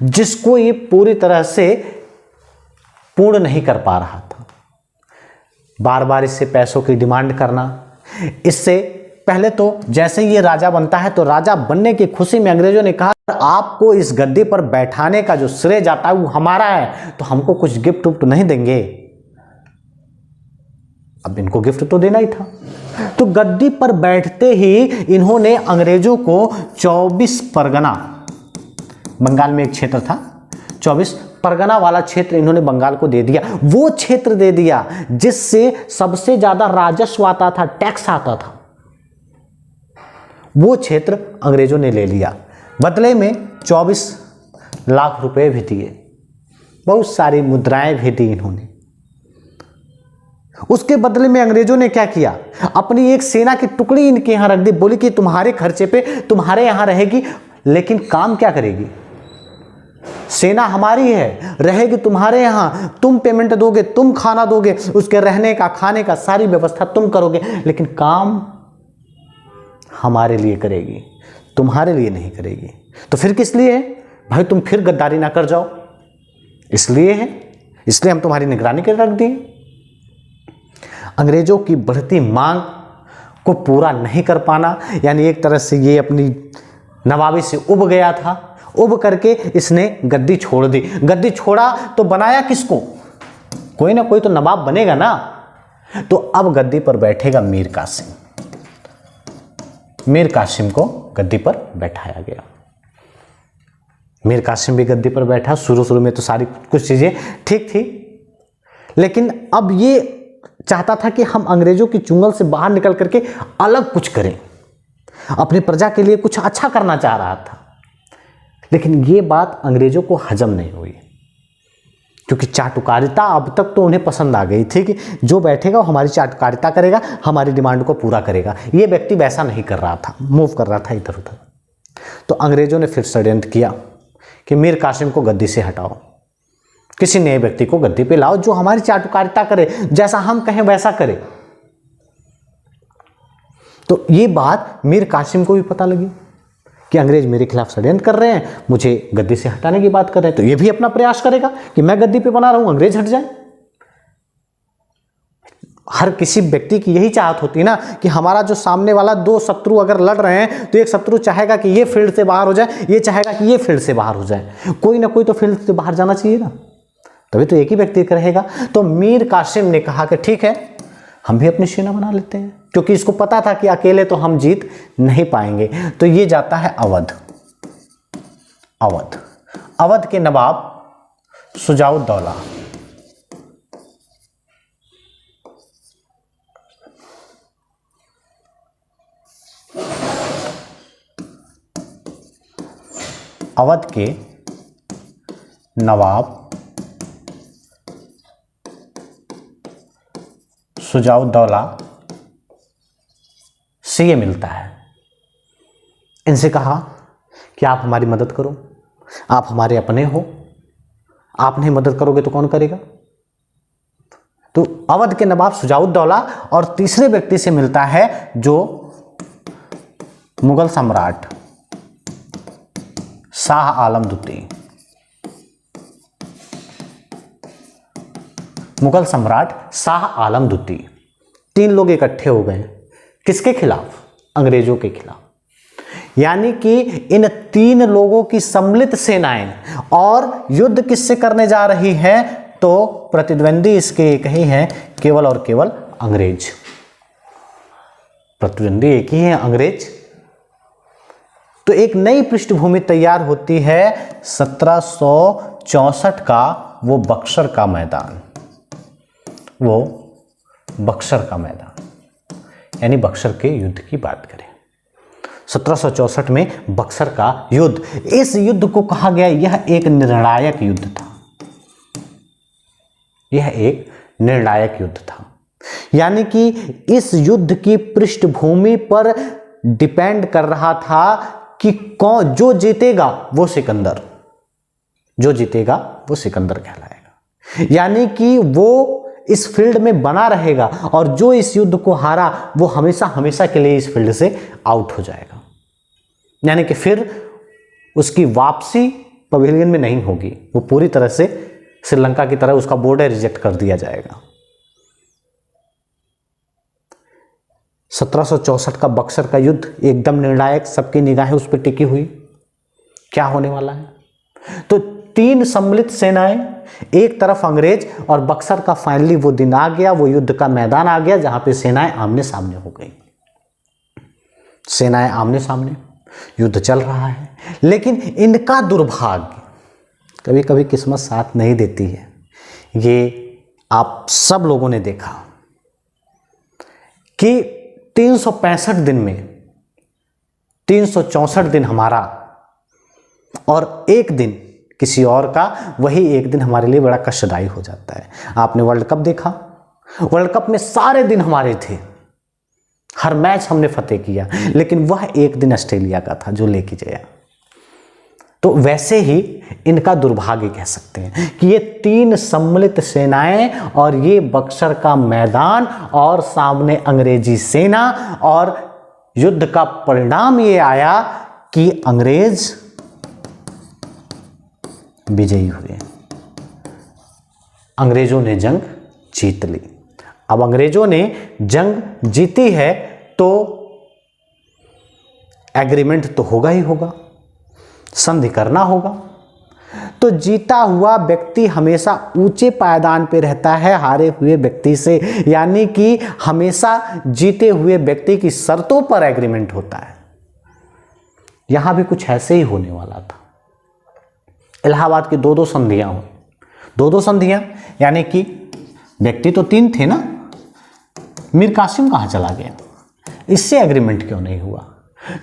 जिसको ये पूरी तरह से पूर्ण नहीं कर पा रहा था। बार बार इससे पैसों की डिमांड करना, इससे पहले तो जैसे ये राजा बनता है तो राजा बनने की खुशी में अंग्रेजों ने कहा आपको इस गद्दी पर बैठाने का जो श्रेय जाता है वो हमारा है, तो हमको कुछ गिफ्ट उफ्ट नहीं देंगे। अब इनको गिफ्ट तो देना ही था, तो गद्दी पर बैठते ही इन्होंने अंग्रेजों को 24 परगना, बंगाल में एक क्षेत्र था, 24 परगना वाला क्षेत्र इन्होंने बंगाल को दे दिया। वो क्षेत्र दे दिया जिससे सबसे ज्यादा राजस्व आता था, टैक्स आता था, वो क्षेत्र अंग्रेजों ने ले लिया। बदले में 24 लाख रुपए भी दिए, बहुत सारी मुद्राएं भी दी इन्होंने। उसके बदले में अंग्रेजों ने क्या किया, अपनी एक सेना की टुकड़ी इनके यहां रख दी, बोली कि तुम्हारे खर्चे पे तुम्हारे यहां रहेगी, लेकिन काम क्या करेगी? सेना हमारी है, रहेगी तुम्हारे यहां, तुम पेमेंट दोगे, तुम खाना दोगे, उसके रहने का, खाने का सारी व्यवस्था तुम करोगे, लेकिन काम हमारे लिए करेगी, तुम्हारे लिए नहीं करेगी। तो फिर किस लिए है भाई? तुम फिर गद्दारी ना कर जाओ, इसलिए है, इसलिए हम तुम्हारी निगरानी कर रख दिए। अंग्रेजों की बढ़ती मांग को पूरा नहीं कर पाना, यानी एक तरह से ये अपनी नवाबी से उब गया था, उब करके इसने गद्दी छोड़ दी। गद्दी छोड़ा तो बनाया किसको? कोई ना कोई तो नवाब बनेगा ना। तो अब गद्दी पर बैठेगा मीर कासिम। मीर कासिम को गद्दी पर बैठाया गया। मीर कासिम भी गद्दी पर बैठा। शुरू शुरू में तो सारी कुछ चीजें ठीक थी, लेकिन अब ये चाहता था कि हम अंग्रेजों की चुंगल से बाहर निकल करके अलग कुछ करें, अपनी प्रजा के लिए कुछ अच्छा करना चाह रहा था। लेकिन ये बात अंग्रेजों को हजम नहीं हुई, क्योंकि चाटुकारिता अब तक तो उन्हें पसंद आ गई थी कि जो बैठेगा वो हमारी चाटुकारिता करेगा, हमारी डिमांड को पूरा करेगा। ये व्यक्ति वैसा नहीं कर रहा था, मूव कर रहा था इधर उधर। तो अंग्रेजों ने फिर षड्यंत्र किया कि मीर कासिम को गद्दी से हटाओ, किसी नए व्यक्ति को गद्दी पे लाओ जो हमारी चाटुकारिता करे, जैसा हम कहें वैसा करे। तो ये बात मीर कासिम को भी पता लगी कि अंग्रेज मेरे खिलाफ षड्यंत्र कर रहे हैं, मुझे गद्दी से हटाने की बात कर रहे हैं, तो ये भी अपना प्रयास करेगा कि मैं गद्दी पे बना रहूं, अंग्रेज हट जाए। हर किसी व्यक्ति की यही चाहत होती है ना कि हमारा जो सामने वाला दो शत्रु अगर लड़ रहे हैं तो एक शत्रु चाहेगा कि ये फील्ड से बाहर हो जाए, ये चाहेगा कि ये फील्ड से बाहर हो जाए। कोई ना कोई तो फील्ड से बाहर जाना चाहिए ना, तभी तो एक ही व्यक्ति रहेगा। तो मीर कासिम ने कहा कि ठीक है, हम भी अपनी सेना बना लेते हैं, क्योंकि इसको पता था कि अकेले तो हम जीत नहीं पाएंगे। तो ये जाता है अवध। अवध, अवध के नवाब शुजाउद्दौला। अवध के नवाब शुजाउद्दौला से ये मिलता है। इनसे कहा कि आप हमारी मदद करो, आप हमारे अपने हो, आप नहीं मदद करोगे तो कौन करेगा। तो अवध के नवाब शुजाउद्दौला और तीसरे व्यक्ति से मिलता है जो मुगल सम्राट शाह आलम द्वितीय। मुगल सम्राट शाह आलम द्वितीय। तीन लोग इकट्ठे हो गए, किसके खिलाफ? अंग्रेजों के खिलाफ। यानी कि इन तीन लोगों की सम्मिलित सेनाएं, और युद्ध किससे करने जा रही है? तो प्रतिद्वंदी इसके एक ही है, केवल और केवल अंग्रेज। प्रतिद्वंदी एक ही है, अंग्रेज। तो एक नई पृष्ठभूमि तैयार होती है 1764 का वो बक्सर का मैदान, वो बक्सर का मैदान, यानी बक्सर के युद्ध की बात करें 1764 में बक्सर का युद्ध। इस युद्ध को कहा गया यह एक निर्णायक युद्ध था। यह एक निर्णायक युद्ध था, यानी कि इस युद्ध की पृष्ठभूमि पर डिपेंड कर रहा था कि कौन जो जीतेगा वो सिकंदर, जो जीतेगा वो सिकंदर कहलाएगा, यानी कि वो इस फील्ड में बना रहेगा और जो इस युद्ध को हारा वो हमेशा हमेशा के लिए इस फील्ड से आउट हो जाएगा, यानी कि फिर उसकी वापसी पवेलियन में नहीं होगी, वो पूरी तरह से श्रीलंका की तरह उसका बॉर्डर रिजेक्ट कर दिया जाएगा। 1764 का बक्सर का युद्ध एकदम निर्णायक, सबकी निगाहें उस पर टिकी हुई, क्या होने वाला है। तो 3 सम्मिलित सेनाएं, एक तरफ अंग्रेज, और बक्सर का फाइनली वो दिन आ गया, वो युद्ध का मैदान आ गया जहां पे सेनाएं आमने सामने हो गई। सेनाएं आमने सामने, युद्ध चल रहा है, लेकिन इनका दुर्भाग्य, कभी कभी किस्मत साथ नहीं देती है, ये आप सब लोगों ने देखा कि 365 दिन में 364 दिन हमारा और एक दिन किसी और का, वही एक दिन हमारे लिए बड़ा कष्टदायी हो जाता है। आपने वर्ल्ड कप देखा, वर्ल्ड कप में सारे दिन हमारे थे, हर मैच हमने फतेह किया, लेकिन वह एक दिन ऑस्ट्रेलिया का था जो लेके गया। तो वैसे ही इनका दुर्भाग्य कह सकते हैं कि ये 3 सम्मिलित सेनाएं और ये बक्सर का मैदान और सामने अंग्रेजी सेना, और युद्ध का परिणाम ये आया कि अंग्रेज विजयी हुए, अंग्रेजों ने जंग जीत ली। अब अंग्रेजों ने जंग जीती है तो एग्रीमेंट तो होगा ही होगा, संधि करना होगा। तो जीता हुआ व्यक्ति हमेशा ऊंचे पायदान पे रहता है हारे हुए व्यक्ति से, यानी कि हमेशा जीते हुए व्यक्ति की शर्तों पर एग्रीमेंट होता है। यहां भी कुछ ऐसे ही होने वाला था। इलाहाबाद की 2-2 संधियां हुई, 2-2 संधियां, यानी कि व्यक्ति तो 3 थे ना, मीर कासिम कहां चला गया, इससे एग्रीमेंट क्यों नहीं हुआ।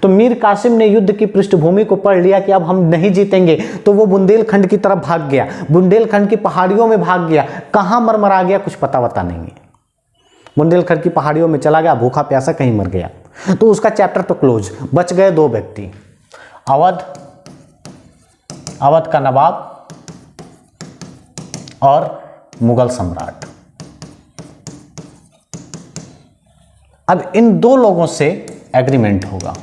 तो मीर कासिम ने युद्ध की पृष्ठभूमि को पढ़ लिया कि अब हम नहीं जीतेंगे, तो वो बुंदेलखंड की तरफ भाग गया, बुंदेलखंड की पहाड़ियों में भाग गया, कहां मर गया कुछ पता नहीं है, बुंदेलखंड की पहाड़ियों में चला गया, भूखा प्यासा कहीं मर गया। तो उसका चैप्टर तो क्लोज। बच गए 2 व्यक्ति, अवध का नवाब और मुगल सम्राट। अब इन 2 लोगों से एग्रीमेंट होगा,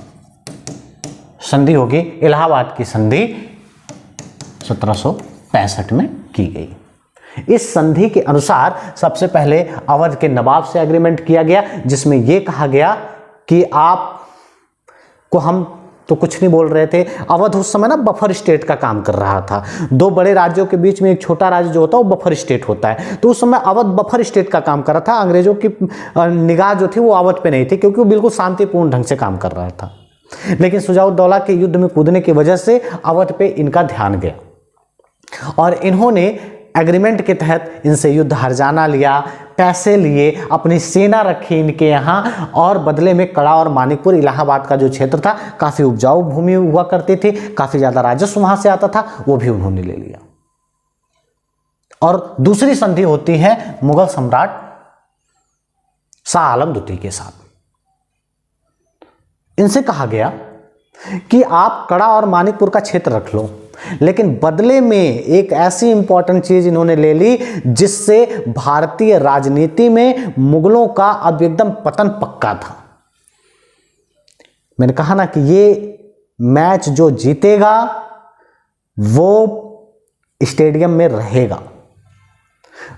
संधि होगी। इलाहाबाद की संधि 1765 में की गई। इस संधि के अनुसार सबसे पहले अवध के नवाब से एग्रीमेंट किया गया, जिसमें यह कहा गया कि आपको, हम तो कुछ नहीं बोल रहे थे, अवध उस समय ना बफर स्टेट का काम कर रहा था। 2 बड़े राज्यों के बीच में एक छोटा राज्य जो होता है वो बफर स्टेट होता है, तो उस समय अवध बफर स्टेट का काम कर रहा था। अंग्रेजों की निगाह जो थी वो अवध पे नहीं थी, क्योंकि वो बिल्कुल शांतिपूर्ण ढंग से काम कर रहा था। लेकिन शुजाउद्दौला के युद्ध में कूदने की वजह से अवध पे इनका ध्यान गया और इन्होंने एग्रीमेंट के तहत इनसे युद्ध हर्जाना लिया, पैसे लिए, अपनी सेना रखी इनके यहाँ, और बदले में कड़ा और मानिकपुर, इलाहाबाद का जो क्षेत्र था, काफ़ी उपजाऊ भूमि हुआ करती थी, काफ़ी ज़्यादा राजस्व वहाँ से आता था, वो भी उन्होंने ले लिया। और दूसरी संधि होती है मुगल सम्राट शाह आलम द्वितीय के साथ। इनसे कहा गया कि आप कड़ा और मानिकपुर का क्षेत्र रख लो, लेकिन बदले में एक ऐसी इंपॉर्टेंट चीज इन्होंने ले ली जिससे भारतीय राजनीति में मुगलों का अब एकदम पतन पक्का था। मैंने कहा ना कि ये मैच जो जीतेगा वो स्टेडियम में रहेगा,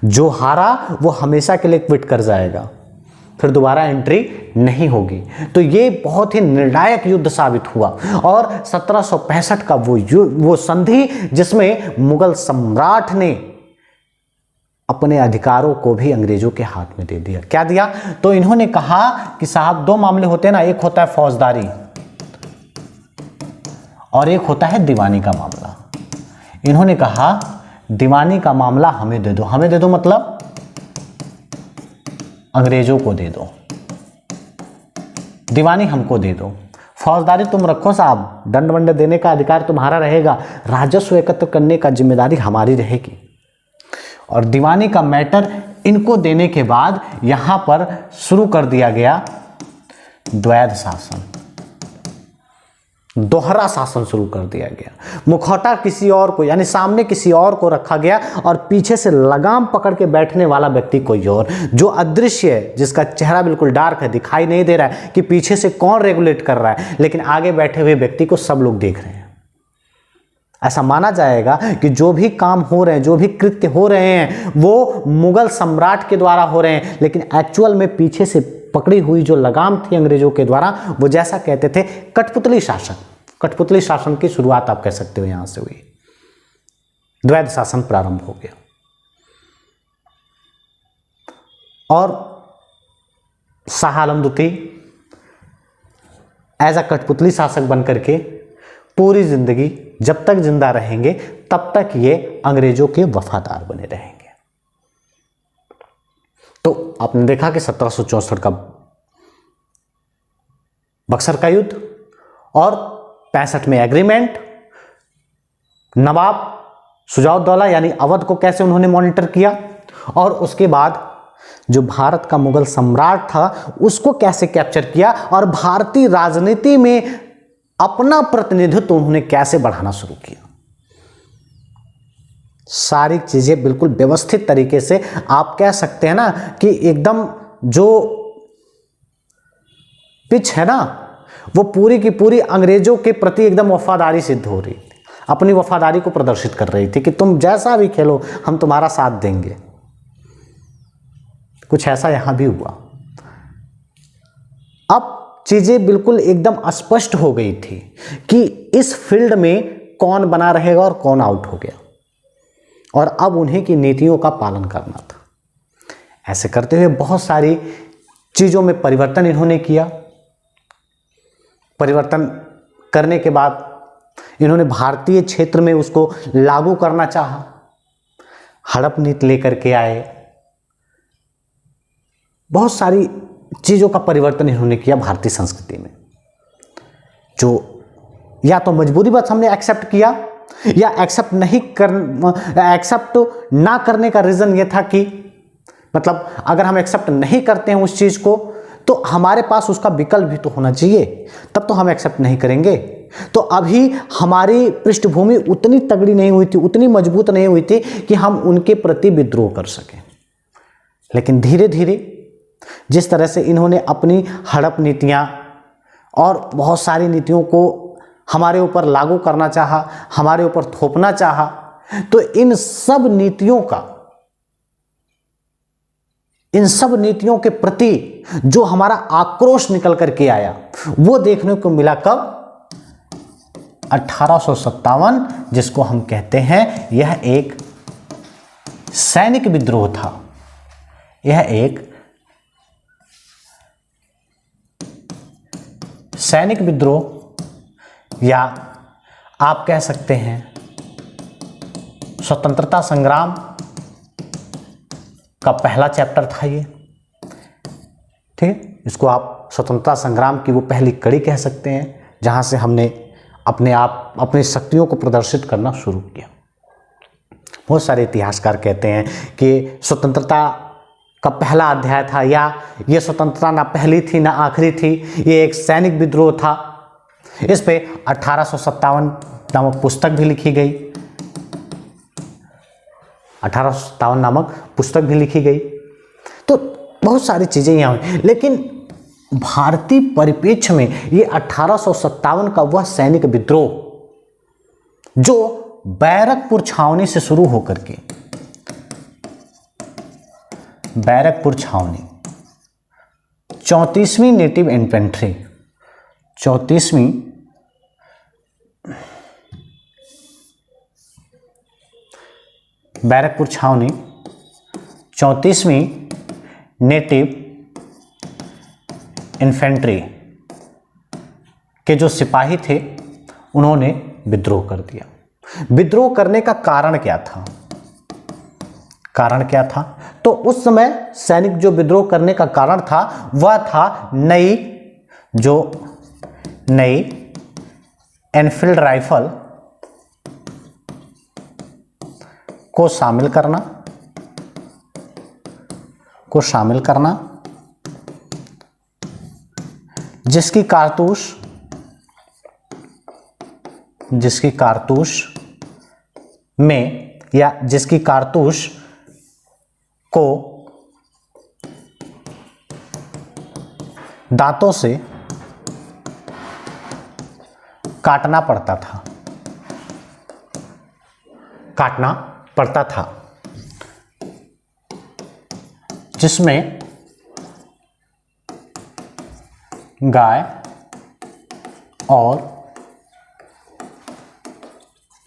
जो हारा वो हमेशा के लिए क्विट कर जाएगा, फिर दोबारा एंट्री नहीं होगी। तो ये बहुत ही निर्णायक युद्ध साबित हुआ और 1765 का वो संधि जिसमें मुगल सम्राट ने अपने अधिकारों को भी अंग्रेजों के हाथ में दे दिया। क्या दिया? तो इन्होंने कहा कि साहब 2 मामले होते हैं ना, एक होता है फौजदारी और एक होता है दीवानी का मामला। इन्होंने कहा दीवानी का मामला हमें दे दो। हमें दे दो मतलब अंग्रेजों को दे दो, दीवानी हमको दे दो, फौजदारी तुम रखो साहब, दंड वंड देने का अधिकार तुम्हारा रहेगा, राजस्व एकत्र करने का जिम्मेदारी हमारी रहेगी। और दीवानी का मैटर इनको देने के बाद यहां पर शुरू कर दिया गया द्वैध शासन। दोहरा शासन शुरू कर दिया गया। मुखौटा किसी और को, यानी सामने किसी और को रखा गया और पीछे से लगाम पकड़ के बैठने वाला व्यक्ति कोई और, जो अदृश्य है, जिसका चेहरा बिल्कुल डार्क है, दिखाई नहीं दे रहा है कि पीछे से कौन रेगुलेट कर रहा है, लेकिन आगे बैठे हुए व्यक्ति को सब लोग देख रहे हैं। ऐसा माना जाएगा कि जो भी काम हो रहे हैं, जो भी कृत्य हो रहे हैं, वो मुगल सम्राट के द्वारा हो रहे हैं, लेकिन एक्चुअल में पीछे से पकड़ी हुई जो लगाम थी अंग्रेजों के द्वारा, वो जैसा कहते थे कठपुतली शासन, कठपुतली शासन की शुरुआत आप कह सकते हो यहां से हुई। द्वैध शासन प्रारंभ हो गया और शाह आलम द्वितीय एज अ कठपुतली शासक बनकर के पूरी जिंदगी जब तक जिंदा रहेंगे तब तक ये अंग्रेजों के वफादार बने रहेंगे। तो आपने देखा कि 1764 का बक्सर का युद्ध और 65 में एग्रीमेंट, नवाब शुजाउद्दौला यानी अवध को कैसे उन्होंने मॉनिटर किया, और उसके बाद जो भारत का मुगल सम्राट था उसको कैसे कैप्चर किया और भारतीय राजनीति में अपना प्रतिनिधित्व उन्होंने कैसे बढ़ाना शुरू किया। सारी चीजें बिल्कुल व्यवस्थित तरीके से, आप कह सकते हैं ना कि एकदम जो पिच है ना, वो पूरी की पूरी अंग्रेजों के प्रति एकदम वफादारी सिद्ध हो रही थी, अपनी वफादारी को प्रदर्शित कर रही थी कि तुम जैसा भी खेलो हम तुम्हारा साथ देंगे। कुछ ऐसा यहां भी हुआ। अब चीजें बिल्कुल एकदम स्पष्ट हो गई थी कि इस फील्ड में कौन बना रहेगा और कौन आउट हो गया, और अब उन्हीं की नीतियों का पालन करना था। ऐसे करते हुए बहुत सारी चीजों में परिवर्तन इन्होंने किया। परिवर्तन करने के बाद इन्होंने भारतीय क्षेत्र में उसको लागू करना चाहा, हड़प नीति लेकर के आए, बहुत सारी चीजों का परिवर्तन इन्होंने किया भारतीय संस्कृति में, जो या तो मजबूरीवश हमने एक्सेप्ट किया, या एक्सेप्ट ना करने का रीजन ये था कि मतलब अगर हम एक्सेप्ट नहीं करते हैं उस चीज को तो हमारे पास उसका विकल्प भी तो होना चाहिए, तब तो हम एक्सेप्ट नहीं करेंगे। तो अभी हमारी पृष्ठभूमि उतनी तगड़ी नहीं हुई थी, उतनी मजबूत नहीं हुई थी कि हम उनके प्रति विद्रोह कर सकें। लेकिन धीरे धीरे जिस तरह से इन्होंने अपनी हड़प नीतियां और बहुत सारी नीतियों को हमारे ऊपर लागू करना चाहा, हमारे ऊपर थोपना चाहा, तो इन सब नीतियों के प्रति जो हमारा आक्रोश निकल करके आया वो देखने को मिला कब? 1857, जिसको हम कहते हैं यह एक सैनिक विद्रोह था। यह एक सैनिक विद्रोह या आप कह सकते हैं स्वतंत्रता संग्राम का पहला चैप्टर था ये। ठीक, इसको आप स्वतंत्रता संग्राम की वो पहली कड़ी कह सकते हैं, जहां से हमने अपनी शक्तियों को प्रदर्शित करना शुरू किया। बहुत सारे इतिहासकार कहते हैं कि स्वतंत्रता का पहला अध्याय था, या ये स्वतंत्रता ना पहली थी ना आखिरी थी, ये एक सैनिक विद्रोह था। इस पे 1857 नामक पुस्तक भी लिखी गई, 1857 नामक पुस्तक भी लिखी गई। तो बहुत सारी चीजें यहाँ हुई, लेकिन भारतीय परिप्रेक्ष्य में ये 1857 का वह सैनिक विद्रोह जो बैरकपुर छावनी से शुरू होकर के बैरकपुर छावनी 34वीं नेटिव इन्फेंट्री 34वीं बैरकपुर छावनी 34वीं नेटिव इन्फेंट्री के जो सिपाही थे उन्होंने विद्रोह कर दिया। विद्रोह करने का कारण क्या था? कारण क्या था? तो उस समय सैनिक जो विद्रोह करने का कारण था वह था नई एनफील्ड राइफल को शामिल करना जिसकी कारतूस जिसकी कारतूस में या जिसकी कारतूस को दांतों से काटना पड़ता था, जिसमें गाय और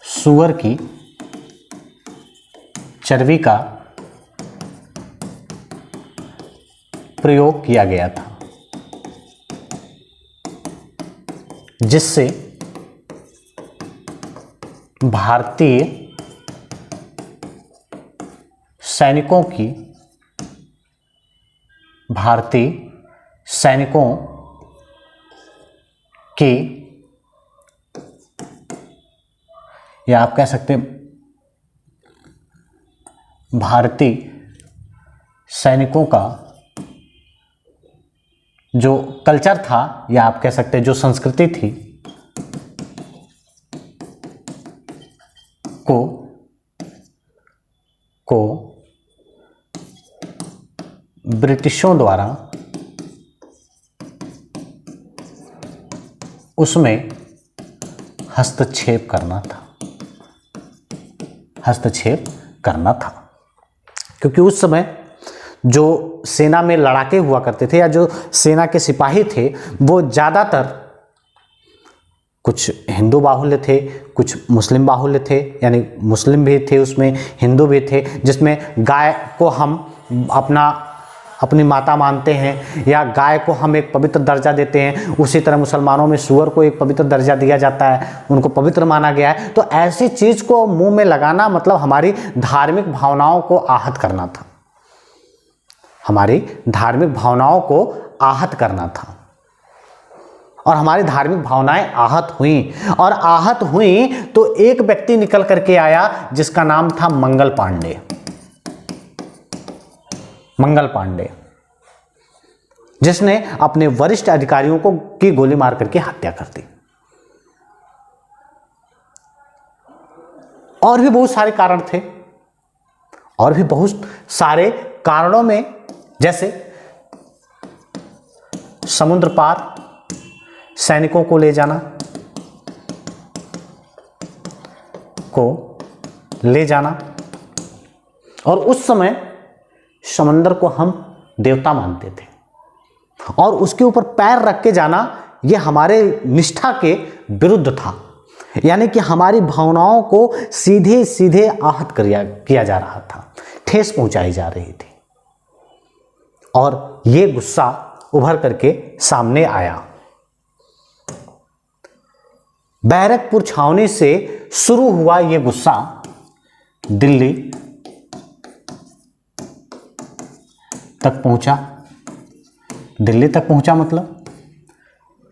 सूअर की चर्बी का प्रयोग किया गया था, जिससे भारतीय सैनिकों की, या आप कह सकते हैं भारतीय सैनिकों का जो कल्चर था, या आप कह सकते हैं जो संस्कृति थी, को ब्रिटिशों द्वारा उसमें हस्तक्षेप करना था, क्योंकि उस समय जो सेना में लड़ाके हुआ करते थे या जो सेना के सिपाही थे वो ज़्यादातर कुछ हिंदू बाहुल्य थे, कुछ मुस्लिम बाहुल्य थे, यानी मुस्लिम भी थे उसमें, हिंदू भी थे, जिसमें गाय को हम अपनी माता मानते हैं या गाय को हम एक पवित्र दर्जा देते हैं। उसी तरह मुसलमानों में सूअर को एक पवित्र दर्जा दिया जाता है, उनको पवित्र माना गया है। तो ऐसी चीज़ को मुंह में लगाना मतलब हमारी धार्मिक भावनाओं को आहत करना था, हमारी धार्मिक भावनाओं को आहत करना था। और हमारी धार्मिक भावनाएं आहत हुई तो एक व्यक्ति निकल करके आया जिसका नाम था मंगल पांडे, जिसने अपने वरिष्ठ अधिकारियों की गोली मार करके हत्या कर दी। और भी बहुत सारे कारण थे, और भी बहुत सारे कारणों में, जैसे समुद्र पार सैनिकों को ले जाना, और उस समय समंदर को हम देवता मानते थे, और उसके ऊपर पैर रख के जाना ये हमारे निष्ठा के विरुद्ध था, यानी कि हमारी भावनाओं को सीधे सीधे आहत किया जा रहा था, ठेस पहुंचाई जा रही थी। और ये गुस्सा उभर करके सामने आया। बैरकपुर छावनी से शुरू हुआ ये गुस्सा दिल्ली तक पहुंचा, मतलब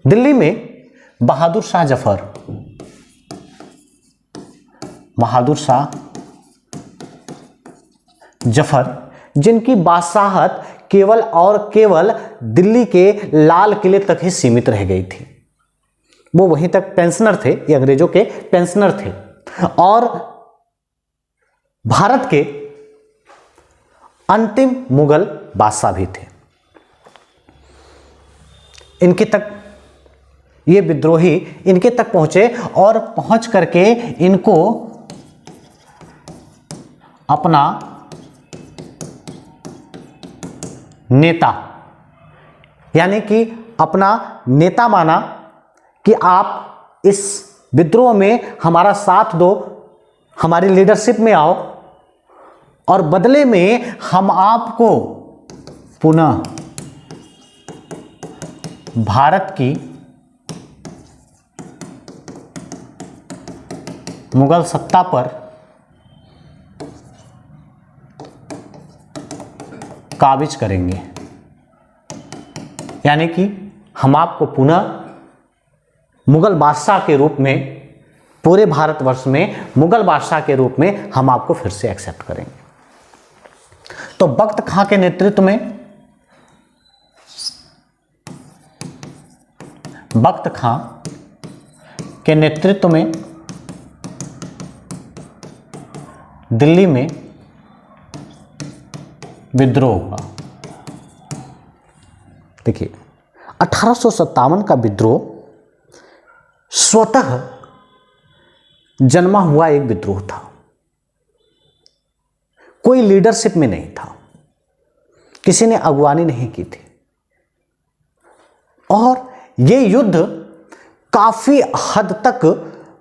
दिल्ली में बहादुर शाह जफर जिनकी बादशाहत केवल और केवल दिल्ली के लाल किले तक ही सीमित रह गई थी। वो वहीं तक पेंशनर थे, ये अंग्रेजों के पेंशनर थे, और भारत के अंतिम मुगल बादशाह भी थे। इनके तक ये विद्रोही इनके तक पहुंचे, और पहुंच करके इनको अपना नेता, यानी कि अपना नेता माना कि आप इस विद्रोह में हमारा साथ दो, हमारी लीडरशिप में आओ, और बदले में हम आपको पुनः भारत की मुगल सत्ता पर काबिज करेंगे, यानी कि हम आपको पुनः मुगल बादशाह के रूप में, पूरे भारतवर्ष में मुगल बादशाह के रूप में हम आपको फिर से एक्सेप्ट करेंगे। तो बख्त खां के नेतृत्व में दिल्ली में विद्रोह हुआ। देखिए 1857 का विद्रोह स्वतः जन्मा हुआ एक विद्रोह था, कोई लीडरशिप में नहीं था, किसी ने अगवानी नहीं की थी, और यह युद्ध काफी हद तक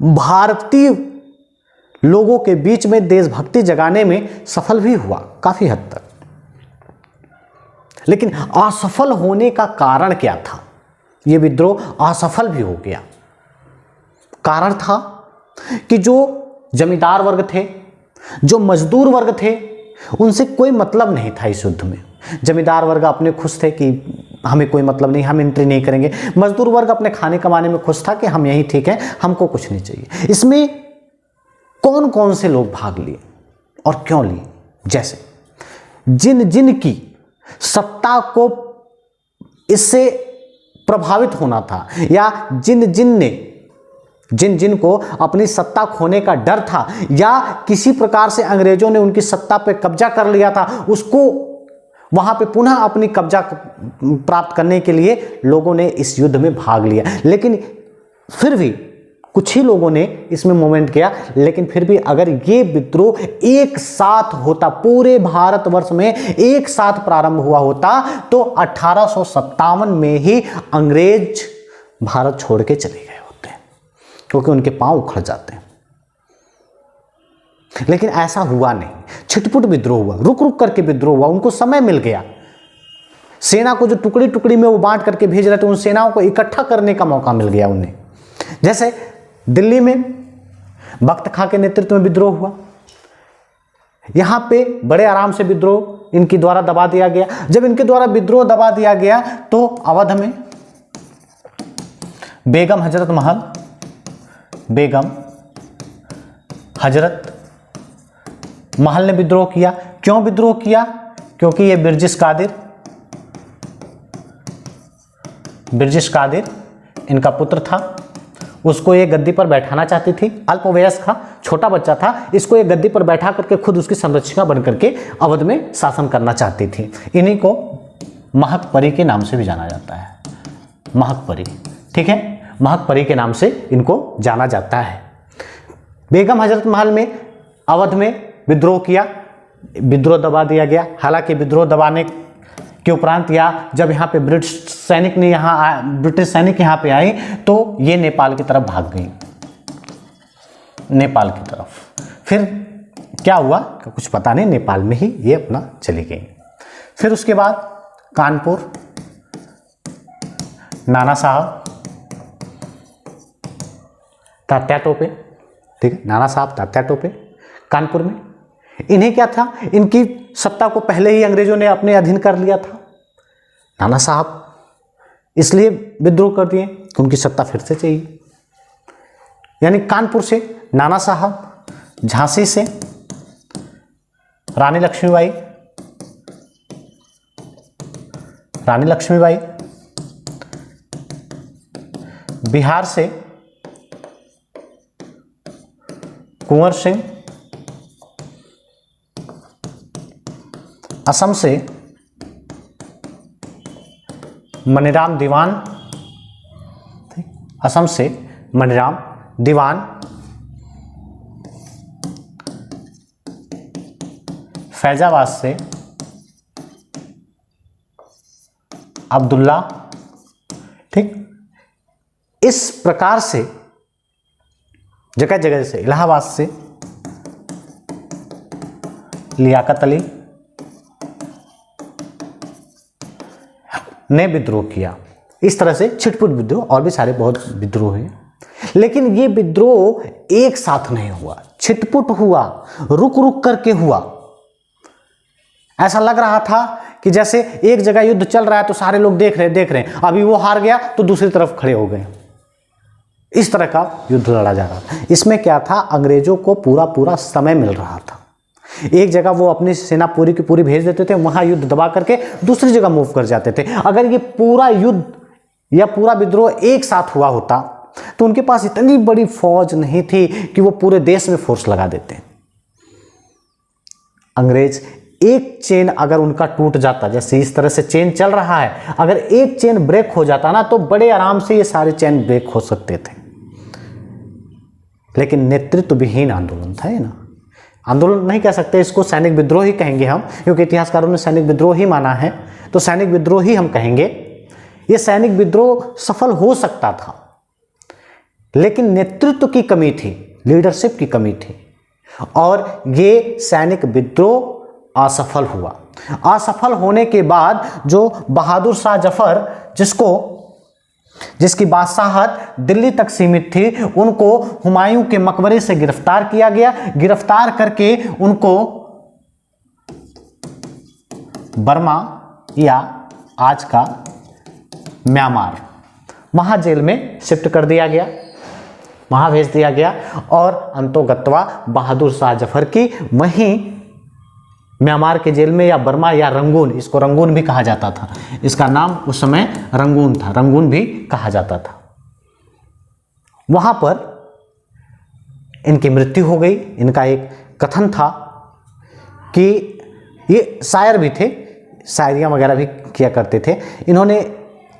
भारतीय लोगों के बीच में देशभक्ति जगाने में सफल भी हुआ काफी हद तक। लेकिन असफल होने का कारण क्या था? यह विद्रोह असफल भी हो गया। कारण था कि जो जमींदार वर्ग थे, जो मजदूर वर्ग थे, उनसे कोई मतलब नहीं था इस युद्ध में। जमींदार वर्ग अपने खुश थे कि हमें कोई मतलब नहीं, हम एंट्री नहीं करेंगे। मजदूर वर्ग अपने खाने कमाने में खुश था कि हम यही ठीक है, हमको कुछ नहीं चाहिए। इसमें कौन कौन से लोग भाग लिए और क्यों लिए? जैसे जिन जिन की सत्ता को इससे प्रभावित होना था, या जिन जिन को अपनी सत्ता खोने का डर था, या किसी प्रकार से अंग्रेजों ने उनकी सत्ता पर कब्जा कर लिया था, उसको वहां पे पुनः अपनी कब्जा प्राप्त करने के लिए लोगों ने इस युद्ध में भाग लिया। लेकिन फिर भी कुछ ही लोगों ने इसमें मूवमेंट किया। लेकिन फिर भी अगर ये विद्रोह एक साथ होता, पूरे भारतवर्ष में एक साथ प्रारंभ हुआ होता, तो 1857 में ही अंग्रेज भारत छोड़ के चले गए होते, क्योंकि उनके पांव उखड़ जाते हैं। लेकिन ऐसा हुआ नहीं, छिटपुट विद्रोह हुआ, रुक रुक करके विद्रोह हुआ। उनको समय मिल गया, सेना को जो टुकड़ी टुकड़ी में वो बांट करके भेज रहे थे, उन सेनाओं को इकट्ठा करने का मौका मिल गया उन्हें। जैसे दिल्ली में बख्त खां के नेतृत्व में विद्रोह हुआ, यहां पे बड़े आराम से विद्रोह इनके द्वारा दबा दिया गया। जब इनके द्वारा विद्रोह दबा दिया गया तो अवध में बेगम हजरत महल ने विद्रोह किया। क्यों विद्रोह किया? क्योंकि ये बिरजिश कादिर इनका पुत्र था, उसको ये गद्दी पर बैठाना चाहती थी। अल्पवयस्क था, छोटा बच्चा था, इसको ये गद्दी पर बैठा करके खुद उसकी संरक्षिका बन करके अवध में शासन करना चाहती थी। इन्हीं को महक परी के नाम से भी जाना जाता है, महक परी, ठीक है, महक परी के नाम से इनको जाना जाता है। बेगम हजरत महल में अवध में विद्रोह किया, विद्रोह दबा दिया गया। हालांकि विद्रोह दबाने के उपरांत या जब यहाँ पे ब्रिटिश सैनिक यहाँ पे आए तो ये नेपाल की तरफ भाग गई, नेपाल की तरफ। फिर क्या हुआ कुछ पता नहीं, नेपाल में ही ये अपना चली गई। फिर उसके बाद कानपुर, नाना साहब, तात्या टोपे, ठीक है, नाना साहब, तात्या टोपे कानपुर में। इन्हें क्या था, इनकी सत्ता को पहले ही अंग्रेजों ने अपने अधीन कर लिया था। नाना साहब इसलिए विद्रोह कर दिए कि उनकी सत्ता फिर से चाहिए। यानी कानपुर से नाना साहब, झांसी से रानी लक्ष्मीबाई, बिहार से कुंवर सिंह, असम से मनीराम दीवान, असम से मनीराम दीवान, फैजाबाद से अब्दुल्ला, ठीक। इस प्रकार से जगह जगह से, इलाहाबाद से लियाकत अली ने विद्रोह किया। इस तरह से छिटपुट विद्रोह, और भी सारे बहुत विद्रोह हैं। लेकिन ये विद्रोह एक साथ नहीं हुआ, छिटपुट हुआ, रुक रुक करके हुआ। ऐसा लग रहा था कि जैसे एक जगह युद्ध चल रहा है तो सारे लोग देख रहे हैं, अभी वो हार गया तो दूसरी तरफ खड़े हो गए। इस तरह का युद्ध लड़ा जा रहा था। इसमें क्या था, अंग्रेजों को पूरा समय मिल रहा था। एक जगह वो अपनी सेना पूरी की पूरी भेज देते थे, वहां युद्ध दबा करके दूसरी जगह मूव कर जाते थे। अगर ये पूरा युद्ध या पूरा विद्रोह एक साथ हुआ होता तो उनके पास इतनी बड़ी फौज नहीं थी कि वो पूरे देश में फोर्स लगा देते। अंग्रेज एक चेन अगर उनका टूट जाता, जैसे इस तरह से चेन चल रहा है, अगर एक चेन ब्रेक हो जाता ना तो बड़े आराम से ये सारे चेन ब्रेक हो सकते थे। लेकिन नेतृत्व विहीन आंदोलन था ये ना, आंदोलन नहीं कह सकते इसको, सैनिक विद्रोह ही कहेंगे हम, क्योंकि इतिहासकारों ने सैनिक विद्रोह ही माना है, तो सैनिक विद्रोह ही हम कहेंगे। ये सैनिक विद्रोह सफल हो सकता था, लेकिन नेतृत्व की कमी थी, लीडरशिप की कमी थी, और ये सैनिक विद्रोह असफल हुआ। असफल होने के बाद जो बहादुर शाह जफर, जिसकी बादशाहत दिल्ली तक सीमित थी, उनको हुमायूं के मकबरे से गिरफ्तार किया गया। गिरफ्तार करके उनको बर्मा या आज का म्यांमार वहां जेल में शिफ्ट कर दिया गया, वहां भेज दिया गया, और अंतोगत्वा बहादुर शाह जफर की वहीं म्यांमार के जेल में, या बर्मा या रंगून, इसको रंगून भी कहा जाता था, इसका नाम उस समय रंगून था, रंगून भी कहा जाता था, वहां पर इनकी मृत्यु हो गई। इनका एक कथन था कि ये शायर भी थे, शायरियाँ वगैरह भी किया करते थे। इन्होंने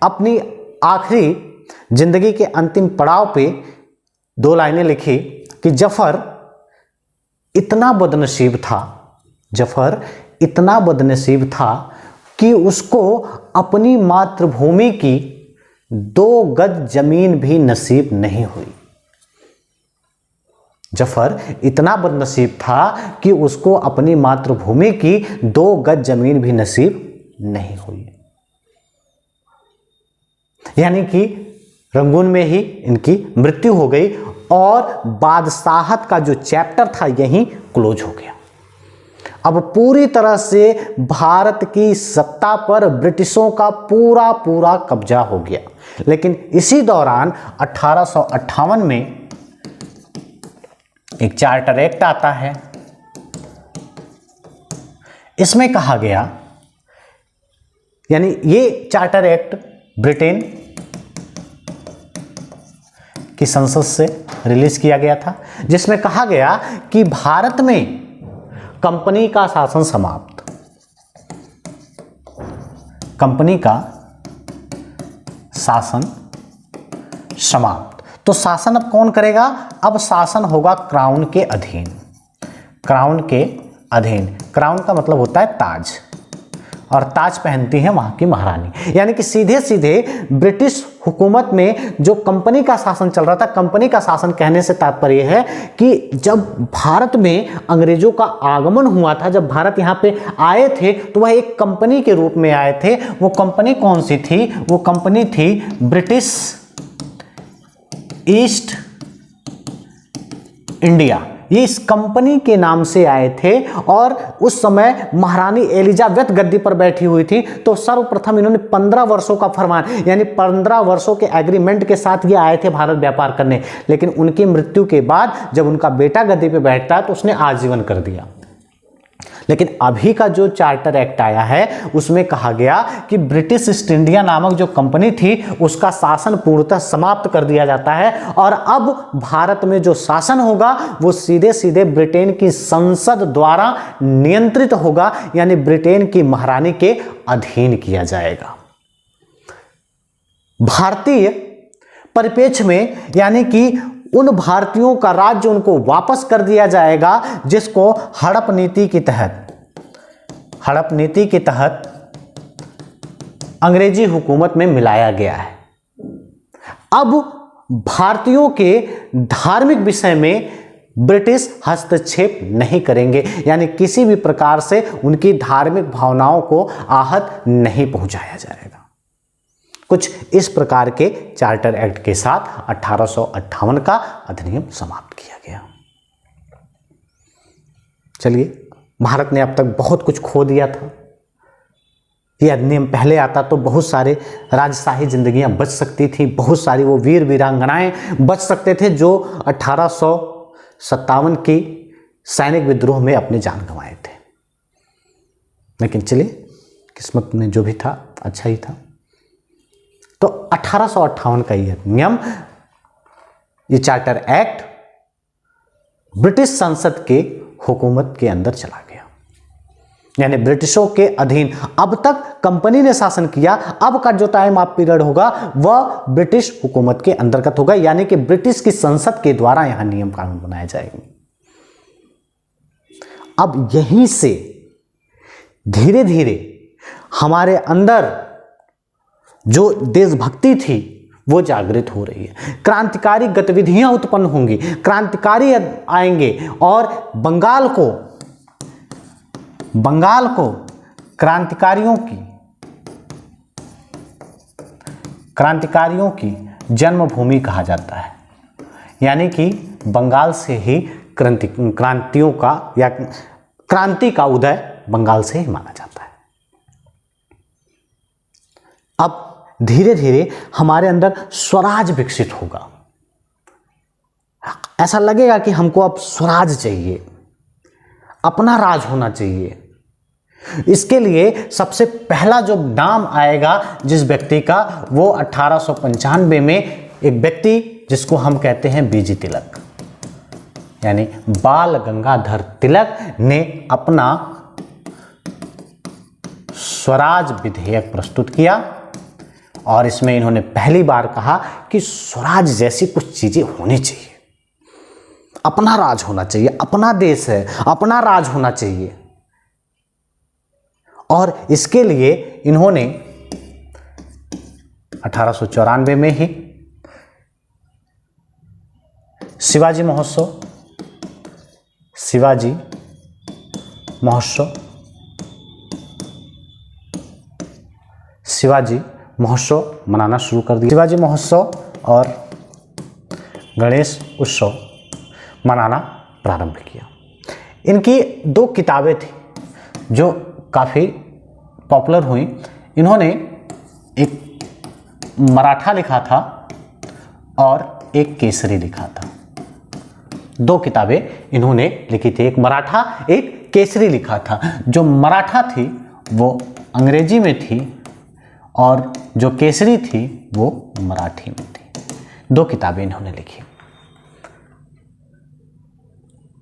अपनी आखिरी जिंदगी के अंतिम पड़ाव पे 2 लाइनें लिखी कि जफर इतना बदनसीब था, जफर इतना बदनसीब था कि उसको अपनी मातृभूमि की 2 गज जमीन भी नसीब नहीं हुई। जफर इतना बदनसीब था कि उसको अपनी मातृभूमि की 2 गज जमीन भी नसीब नहीं हुई। यानी कि रंगून में ही इनकी मृत्यु हो गई, और बादशाहत का जो चैप्टर था यहीं क्लोज हो गया। अब पूरी तरह से भारत की सत्ता पर ब्रिटिशों का पूरा कब्जा हो गया। लेकिन इसी दौरान 1858 में एक चार्टर एक्ट आता है। इसमें कहा गया, यानी ये चार्टर एक्ट ब्रिटेन की संसद से रिलीज किया गया था, जिसमें कहा गया कि भारत में कंपनी का शासन समाप्त, कंपनी का शासन समाप्त। तो शासन अब कौन करेगा? अब शासन होगा क्राउन के अधीन, क्राउन के अधीन। क्राउन का मतलब होता है ताज, और ताज पहनती है वहां की महारानी। यानी कि सीधे सीधे ब्रिटिश हुकूमत में जो कंपनी का शासन चल रहा था, कंपनी का शासन कहने से तात्पर्य है कि जब भारत में अंग्रेजों का आगमन हुआ था, जब भारत यहाँ पे आए थे, तो वह एक कंपनी के रूप में आए थे। वो कंपनी कौन सी थी? वो कंपनी थी ब्रिटिश ईस्ट इंडिया। ये इस कंपनी के नाम से आए थे, और उस समय महारानी एलिजाबेथ गद्दी पर बैठी हुई थी। तो सर्वप्रथम इन्होंने 15 वर्षों का फरमान, यानी 15 वर्षों के एग्रीमेंट के साथ ये आए थे भारत व्यापार करने। लेकिन उनकी मृत्यु के बाद जब उनका बेटा गद्दी पे बैठता है तो उसने आजीवन कर दिया। लेकिन अभी का जो चार्टर एक्ट आया है उसमें कहा गया कि ब्रिटिश ईस्ट इंडिया नामक जो कंपनी थी उसका शासन पूर्णतः समाप्त कर दिया जाता है, और अब भारत में जो शासन होगा वो सीधे सीधे ब्रिटेन की संसद द्वारा नियंत्रित होगा, यानी ब्रिटेन की महारानी के अधीन किया जाएगा। भारतीय परिप्रेक्ष्य में यानी कि उन भारतीयों का राज्य उनको वापस कर दिया जाएगा जिसको हड़प नीति के तहत अंग्रेजी हुकूमत में मिलाया गया है। अब भारतीयों के धार्मिक विषय में ब्रिटिश हस्तक्षेप नहीं करेंगे, यानी किसी भी प्रकार से उनकी धार्मिक भावनाओं को आहत नहीं पहुंचाया जाएगा। कुछ इस प्रकार के चार्टर एक्ट के साथ 1858 का अधिनियम समाप्त किया गया। चलिए, भारत ने अब तक बहुत कुछ खो दिया था। ये अधिनियम पहले आता तो बहुत सारे राजशाही जिंदगियां बच सकती थी, बहुत सारी वो वीर वीरांगनाएं बच सकते थे जो 1857 की सैनिक विद्रोह में अपनी जान गंवाए थे। लेकिन चलिए, किस्मत में जो भी था अच्छा ही था। तो 1858 का ये नियम, ये चार्टर एक्ट ब्रिटिश संसद के हुकूमत के अंदर चला गया। यानी ब्रिटिशों के अधीन। अब तक कंपनी ने शासन किया, अब का जो टाइम ऑफ पीरियड होगा वह ब्रिटिश हुकूमत के अंतर्गत होगा, यानी कि ब्रिटिश की संसद के द्वारा यहां नियम कानून बनाए जाएंगे। अब यहीं से धीरे धीरे हमारे अंदर जो देशभक्ति थी वो जागृत हो रही है, क्रांतिकारी गतिविधियां उत्पन्न होंगी, क्रांतिकारी आएंगे और बंगाल को क्रांतिकारियों की जन्मभूमि कहा जाता है। यानी कि बंगाल से ही क्रांतियों का या क्रांति का उदय बंगाल से ही माना जाता है। अब धीरे धीरे हमारे अंदर स्वराज विकसित होगा। ऐसा लगेगा कि हमको अब स्वराज चाहिए, अपना राज होना चाहिए। इसके लिए सबसे पहला जो नाम आएगा जिस व्यक्ति का, वो 1895 में एक व्यक्ति जिसको हम कहते हैं बीजी तिलक, यानी बाल गंगाधर तिलक ने अपना स्वराज विधेयक प्रस्तुत किया और इसमें इन्होंने पहली बार कहा कि स्वराज जैसी कुछ चीजें होनी चाहिए, अपना राज होना चाहिए, अपना देश है, अपना राज होना चाहिए। और इसके लिए इन्होंने 1894 में ही शिवाजी महोत्सव मनाना शुरू कर दिया। शिवाजी महोत्सव और गणेश उत्सव मनाना प्रारंभ किया। इनकी 2 किताबें थी जो काफ़ी पॉपुलर हुई। इन्होंने एक मराठा लिखा था और एक केसरी लिखा था। 2 किताबें इन्होंने लिखी थी, एक मराठा एक केसरी लिखा था। जो मराठा थी वो अंग्रेजी में थी और जो केसरी थी वो मराठी में थी। 2 किताबें इन्होंने लिखी।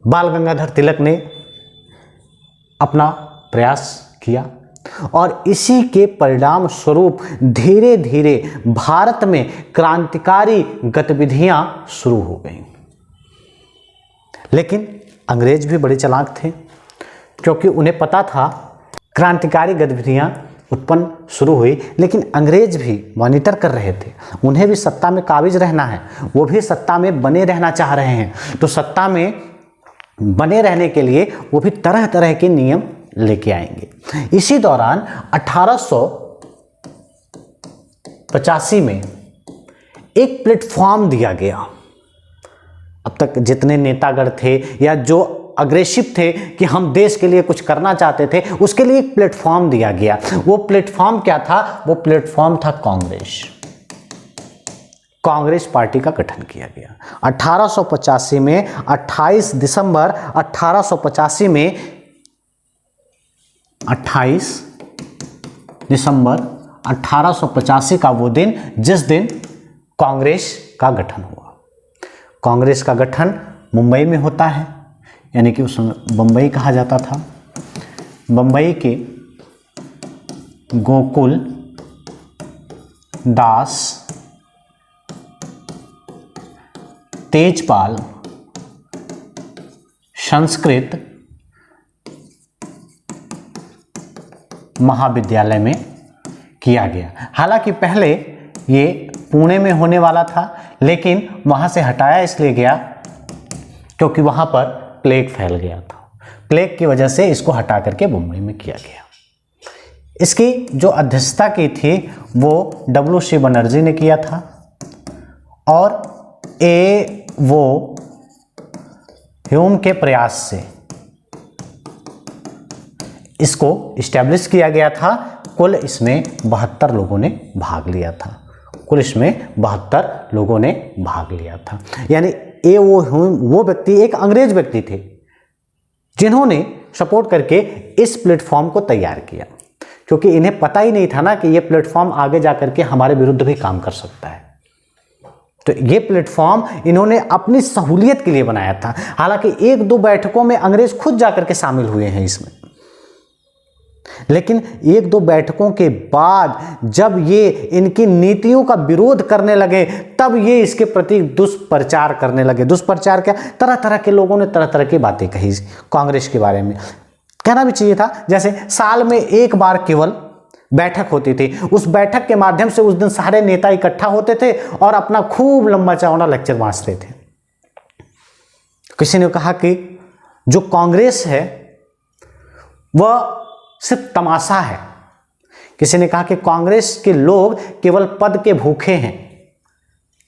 बाल गंगाधर तिलक ने अपना प्रयास किया और इसी के परिणाम स्वरूप धीरे धीरे भारत में क्रांतिकारी गतिविधियां शुरू हो गईं। लेकिन अंग्रेज भी बड़े चालाक थे, क्योंकि उन्हें पता था क्रांतिकारी गतिविधियां उत्पन्न शुरू हुई, लेकिन अंग्रेज भी मॉनिटर कर रहे थे। उन्हें भी सत्ता में काबिज रहना है, वो भी सत्ता में बने रहना चाह रहे हैं। तो सत्ता में बने रहने के लिए वो भी तरह तरह के नियम लेके आएंगे। इसी दौरान 1885 में एक प्लेटफॉर्म दिया गया। अब तक जितने नेतागण थे या जो अग्रेसिव थे कि हम देश के लिए कुछ करना चाहते थे, उसके लिए एक प्लेटफॉर्म दिया गया। वो प्लेटफॉर्म क्या था? वो प्लेटफॉर्म था कांग्रेस पार्टी का गठन किया गया। 1885 में 28 दिसंबर 1885 में 28 दिसंबर 1885 का वो दिन जिस दिन कांग्रेस का गठन हुआ। कांग्रेस का गठन मुंबई में होता है, यानी कि उस समय बम्बई कहा जाता था। बम्बई के गोकुल दास तेजपाल संस्कृत महाविद्यालय में किया गया। हालांकि पहले ये पुणे में होने वाला था, लेकिन वहाँ से हटाया इसलिए गया क्योंकि वहाँ पर प्लेग फैल गया था। प्लेग की वजह से इसको हटा करके मुंबई में किया गया। इसकी जो अध्यक्षता की थी वो W.C. बनर्जी ने किया था और वो ह्यूम के प्रयास से इसको इस्टेब्लिश किया गया था। कुल इसमें 72 लोगों ने भाग लिया था। कुल इसमें 72 लोगों ने भाग लिया था। यानी वो व्यक्ति एक अंग्रेज व्यक्ति थे जिन्होंने सपोर्ट करके इस प्लेटफॉर्म को तैयार किया, क्योंकि इन्हें पता ही नहीं था ना कि ये प्लेटफॉर्म आगे जाकर के हमारे विरुद्ध भी काम कर सकता है। तो ये प्लेटफॉर्म इन्होंने अपनी सहूलियत के लिए बनाया था। हालांकि 1-2 बैठकों में अंग्रेज खुद जाकर के शामिल हुए हैं इसमें, लेकिन एक दो बैठकों के बाद जब ये इनकी नीतियों का विरोध करने लगे, तब ये इसके प्रति दुष्प्रचार करने लगे। दुष्प्रचार क्या? तरह तरह के लोगों ने तरह तरह की बातें कही कांग्रेस के बारे में। कहना भी चाहिए था, जैसे साल में एक बार केवल बैठक होती थी, उस बैठक के माध्यम से उस दिन सारे नेता इकट्ठा होते थे और अपना खूब लंबा चौड़ा लेक्चर बांटते थे। किसी ने कहा कि जो कांग्रेस है वह सिर्फ तमाशा है। किसी ने कहा कि कांग्रेस के लोग केवल पद के भूखे हैं।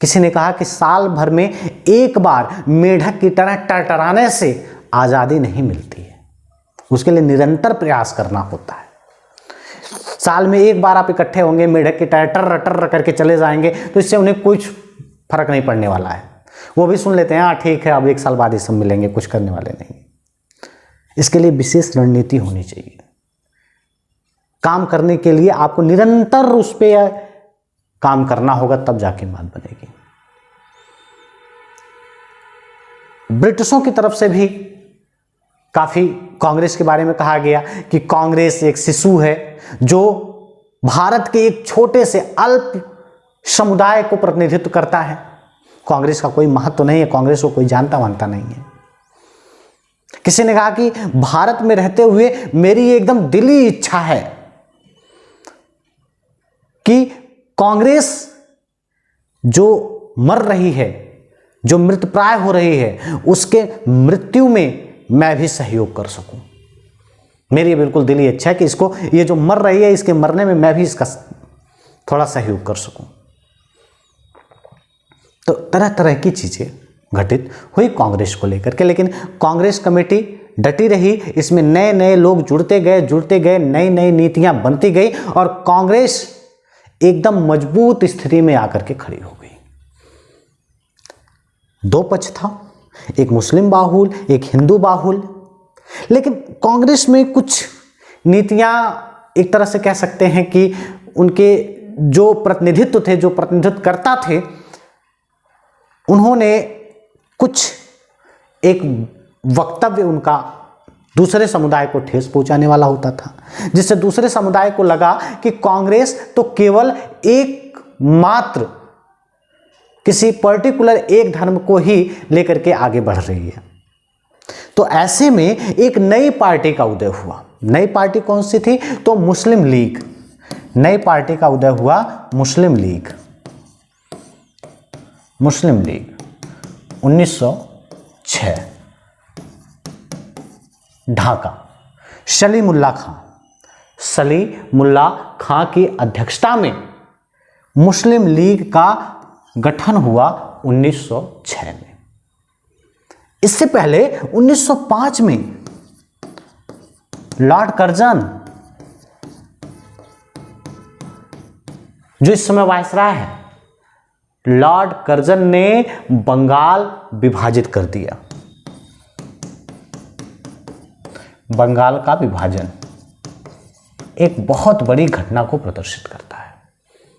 किसी ने कहा कि साल भर में एक बार मेढक की तरह टरटराने से आजादी नहीं मिलती है, उसके लिए निरंतर प्रयास करना होता है। साल में एक बार आप इकट्ठे होंगे, मेढक की तरह टर टर करके चले जाएंगे, तो इससे उन्हें कुछ फर्क नहीं पड़ने वाला है। वो भी सुन लेते हैं, हाँ ठीक है, अब एक साल बाद ही सब मिलेंगे, कुछ करने वाले नहीं। इसके लिए विशेष रणनीति होनी चाहिए। काम करने के लिए आपको निरंतर उस पर काम करना होगा, तब जाके बात बनेगी। ब्रिटिशों की तरफ से भी काफी कांग्रेस के बारे में कहा गया कि कांग्रेस एक शिशु है जो भारत के एक छोटे से अल्प समुदाय को प्रतिनिधित्व करता है। कांग्रेस का कोई महत्व नहीं है, कांग्रेस को कोई जानता मानता नहीं है। किसी ने कहा कि भारत में रहते हुए मेरी एकदम दिली इच्छा है कि कांग्रेस जो मर रही है, जो मृतप्राय हो रही है, उसके मृत्यु में मैं भी सहयोग कर सकूं। मेरी बिल्कुल दिली इच्छा है कि इसको, ये जो मर रही है, इसके मरने में मैं भी इसका थोड़ा सहयोग कर सकूं। तो तरह तरह की चीजें घटित हुई कांग्रेस को लेकर के, लेकिन कांग्रेस कमेटी डटी रही। इसमें नए नए लोग जुड़ते गए, नई नई नीतियां बनती गई और कांग्रेस एकदम मजबूत स्थिति में आकर के खड़ी हो गई। दो पक्ष था, एक मुस्लिम बाहुल, एक हिंदू बाहुल। लेकिन कांग्रेस में कुछ नीतियां एक तरह से कह सकते हैं कि उनके जो प्रतिनिधित्व थे, जो प्रतिनिधित्व करता थे, उन्होंने कुछ एक वक्तव्य उनका दूसरे समुदाय को ठेस पहुंचाने वाला होता था, जिससे दूसरे समुदाय को लगा कि कांग्रेस तो केवल एक मात्र किसी पर्टिकुलर एक धर्म को ही लेकर के आगे बढ़ रही है। तो ऐसे में एक नई पार्टी का उदय हुआ। नई पार्टी कौन सी थी? तो मुस्लिम लीग। नई पार्टी का उदय हुआ मुस्लिम लीग। मुस्लिम लीग 1906, ढाका। सलीमुल्लाह खां की अध्यक्षता में मुस्लिम लीग का गठन हुआ 1906 में। इससे पहले 1905 में लॉर्ड कर्जन, जो इस समय वायसराय है, लॉर्ड कर्जन ने बंगाल विभाजित कर दिया। बंगाल का विभाजन एक बहुत बड़ी घटना को प्रदर्शित करता है।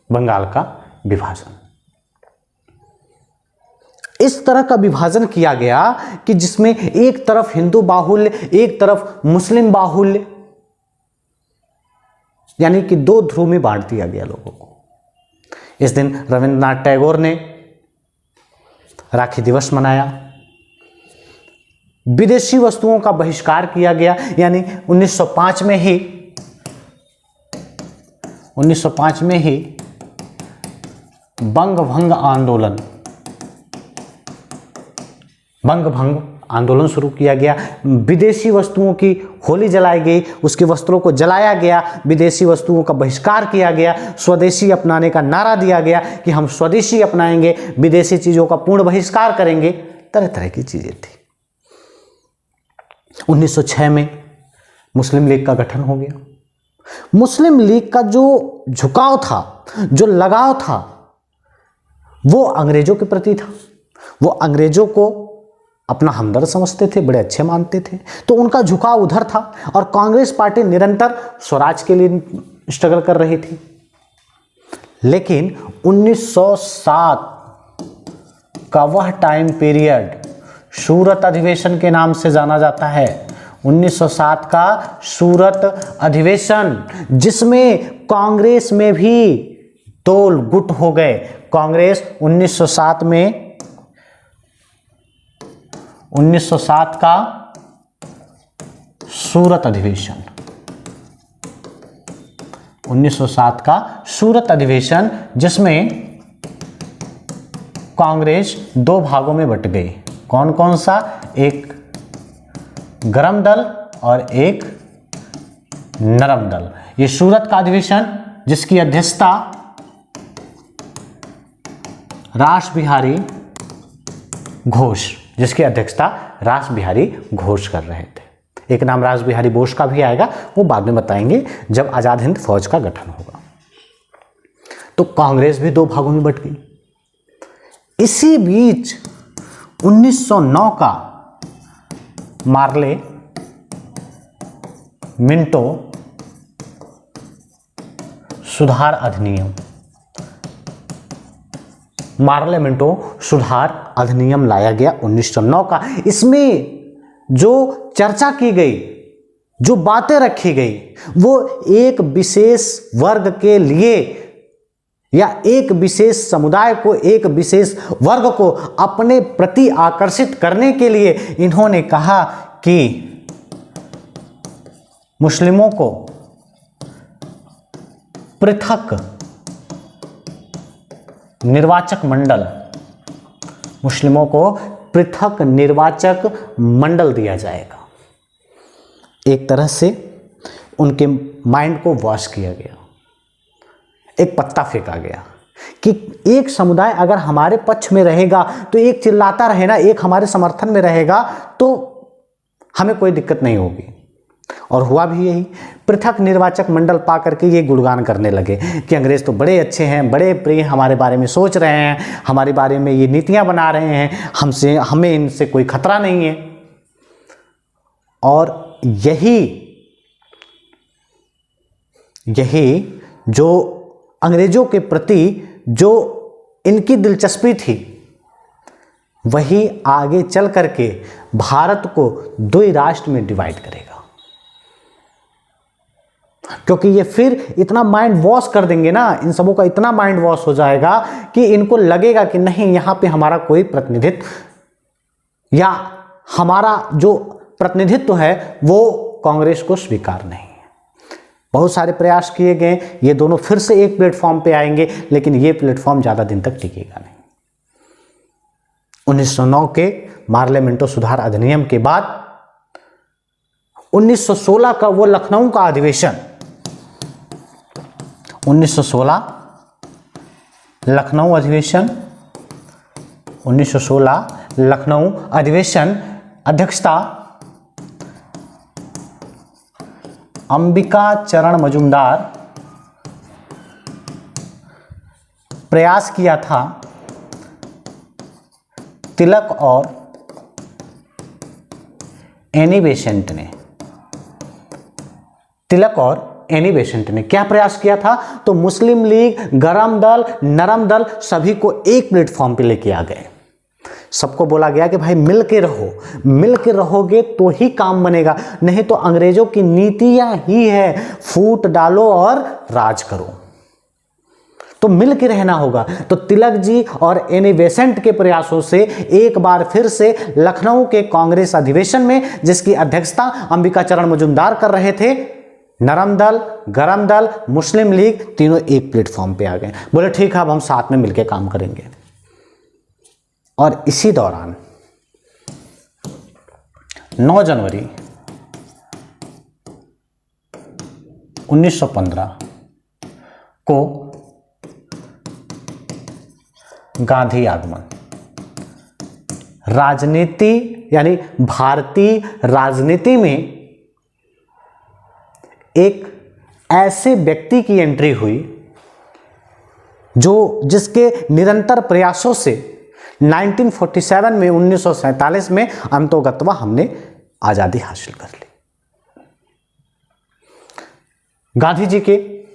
बंगाल का विभाजन, इस तरह का विभाजन किया गया कि जिसमें एक तरफ हिंदू बाहुल्य, एक तरफ मुस्लिम बाहुल्य, यानी कि दो ध्रुव में बांट दिया गया लोगों को। इस दिन रविंद्रनाथ टैगोर ने राखी दिवस मनाया। विदेशी वस्तुओं का बहिष्कार किया गया, यानी 1905 में ही बंग भंग आंदोलन शुरू किया गया। विदेशी वस्तुओं की होली जलाई गई, उसके वस्त्रों को जलाया गया, विदेशी वस्तुओं का बहिष्कार किया गया, स्वदेशी अपनाने का नारा दिया गया कि हम स्वदेशी अपनाएंगे, विदेशी चीज़ों का पूर्ण बहिष्कार करेंगे। तरह तरह की चीज़ें थी। 1906 में मुस्लिम लीग का गठन हो गया। मुस्लिम लीग का जो झुकाव था, जो लगाव था, वो अंग्रेजों के प्रति था। वो अंग्रेजों को अपना हमदर्द समझते थे, बड़े अच्छे मानते थे, तो उनका झुकाव उधर था। और कांग्रेस पार्टी निरंतर स्वराज के लिए स्ट्रगल कर रही थी। लेकिन 1907 का वह टाइम पीरियड सूरत अधिवेशन के नाम से जाना जाता है। 1907 का सूरत अधिवेशन, जिसमें कांग्रेस में भी दो गुट हो गए। कांग्रेस 1907 का सूरत अधिवेशन, 1907 का सूरत अधिवेशन, जिसमें कांग्रेस दो भागों में बट गई। कौन कौन सा? एक गरम दल और एक नरम दल। ये सूरत का अधिवेशन, जिसकी अध्यक्षता रास बिहारी घोष, कर रहे थे। एक नाम रास बिहारी बोस का भी आएगा, वो बाद में बताएंगे जब आजाद हिंद फौज का गठन होगा। तो कांग्रेस भी दो भागों में बट गई। इसी बीच 1909 का मार्ले मिंटो सुधार अधिनियम, लाया गया 1909 का। इसमें जो चर्चा की गई, जो बातें रखी गई, वो एक विशेष वर्ग के लिए या एक विशेष समुदाय को, एक विशेष वर्ग को अपने प्रति आकर्षित करने के लिए इन्होंने कहा कि मुस्लिमों को पृथक निर्वाचक मंडल दिया जाएगा। एक तरह से उनके माइंड को वॉश किया गया, एक पत्ता फेंका गया कि एक समुदाय अगर हमारे पक्ष में रहेगा तो एक चिल्लाता रहे ना, एक हमारे समर्थन में रहेगा तो हमें कोई दिक्कत नहीं होगी। और हुआ भी यही। पृथक निर्वाचक मंडल पा करके ये गुणगान करने लगे कि अंग्रेज तो बड़े अच्छे हैं, बड़े प्रिय हमारे बारे में सोच रहे हैं, हमारे बारे में ये नीतियां बना रहे हैं, हमें इनसे कोई खतरा नहीं है। और यही जो अंग्रेजों के प्रति जो इनकी दिलचस्पी थी, वही आगे चल करके भारत को दो राष्ट्र में डिवाइड करेगा। क्योंकि ये फिर इतना माइंड वॉश कर देंगे ना, इन सबों का इतना माइंड वॉश हो जाएगा कि इनको लगेगा कि नहीं, यहां पे हमारा कोई प्रतिनिधित्व या हमारा जो प्रतिनिधित्व है वो कांग्रेस को स्वीकार नहीं है। बहुत सारे प्रयास किए गए, ये दोनों फिर से एक प्लेटफॉर्म पे आएंगे, लेकिन ये प्लेटफॉर्म ज्यादा दिन तक टिकेगा नहीं। 1909 के मार्ले मिंटो सुधार अधिनियम के बाद 1916 का वो लखनऊ का अधिवेशन, 1916 लखनऊ अधिवेशन, 1916 लखनऊ अधिवेशन, अध्यक्षता अंबिका चरण मजूमदार। प्रयास किया था तिलक और एनी बेसेंट ने। क्या प्रयास किया था? तो मुस्लिम लीग, गरम दल, नरम दल सभी को एक प्लेटफॉर्म पे लेके आ गए। सबको बोला गया कि भाई मिल के रहोगे तो ही काम बनेगा, नहीं तो अंग्रेजों की नीतियां ही है फूट डालो और राज करो। तो मिल के रहना होगा। तो तिलक जी और एनी बेसेंट के प्रयासों से एक बार फिर से लखनऊ के कांग्रेस अधिवेशन में, जिसकी अध्यक्षता अंबिका चरण मजूमदार कर रहे थे, नरम दल, गरम दल, मुस्लिम लीग तीनों एक प्लेटफॉर्म पे आ गए। बोले ठीक है, अब हम साथ में मिलकर काम करेंगे। और इसी दौरान 9 जनवरी 1915 को गांधी आगमन। राजनीति यानी भारतीय राजनीति में एक ऐसे व्यक्ति की एंट्री हुई जिसके निरंतर प्रयासों से 1947 में 1947 में अंतोगत्वा हमने आजादी हासिल कर ली। गांधी जी के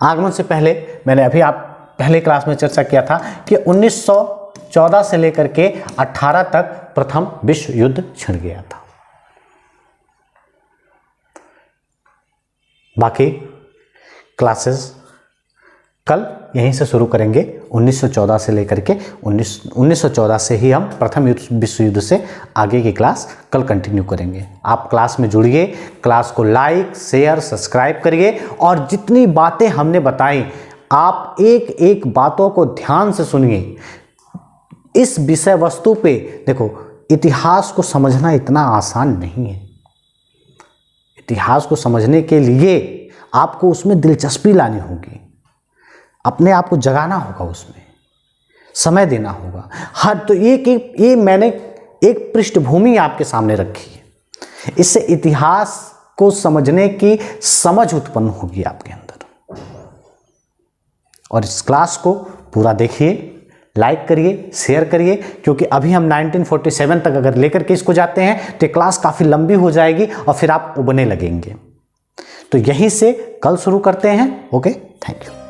आगमन से पहले मैंने अभी आप पहले क्लास में चर्चा किया था कि 1914 से लेकर के 18 तक प्रथम विश्व युद्ध छिड़ गया था। बाकी क्लासेस कल यहीं से शुरू करेंगे। 1914 से लेकर के 1914 से ही हम प्रथम विश्व युद्ध से आगे की क्लास कल कंटिन्यू करेंगे। आप क्लास में जुड़िए, क्लास को लाइक शेयर सब्सक्राइब करिए और जितनी बातें हमने बताई आप एक एक बातों को ध्यान से सुनिए। इस विषय वस्तु पे देखो, इतिहास को समझना इतना आसान नहीं है। इतिहास को समझने के लिए आपको उसमें दिलचस्पी लानी होगी, अपने आप को जगाना होगा, उसमें समय देना होगा। हर तो ये मैंने एक पृष्ठभूमि आपके सामने रखी है, इससे इतिहास को समझने की समझ उत्पन्न होगी आपके अंदर। और इस क्लास को पूरा देखिए, लाइक करिए, शेयर करिए, क्योंकि अभी हम 1947 तक अगर लेकर के इसको जाते हैं तो क्लास काफ़ी लंबी हो जाएगी और फिर आप उबने लगेंगे। तो यहीं से कल शुरू करते हैं। Okay, thank you.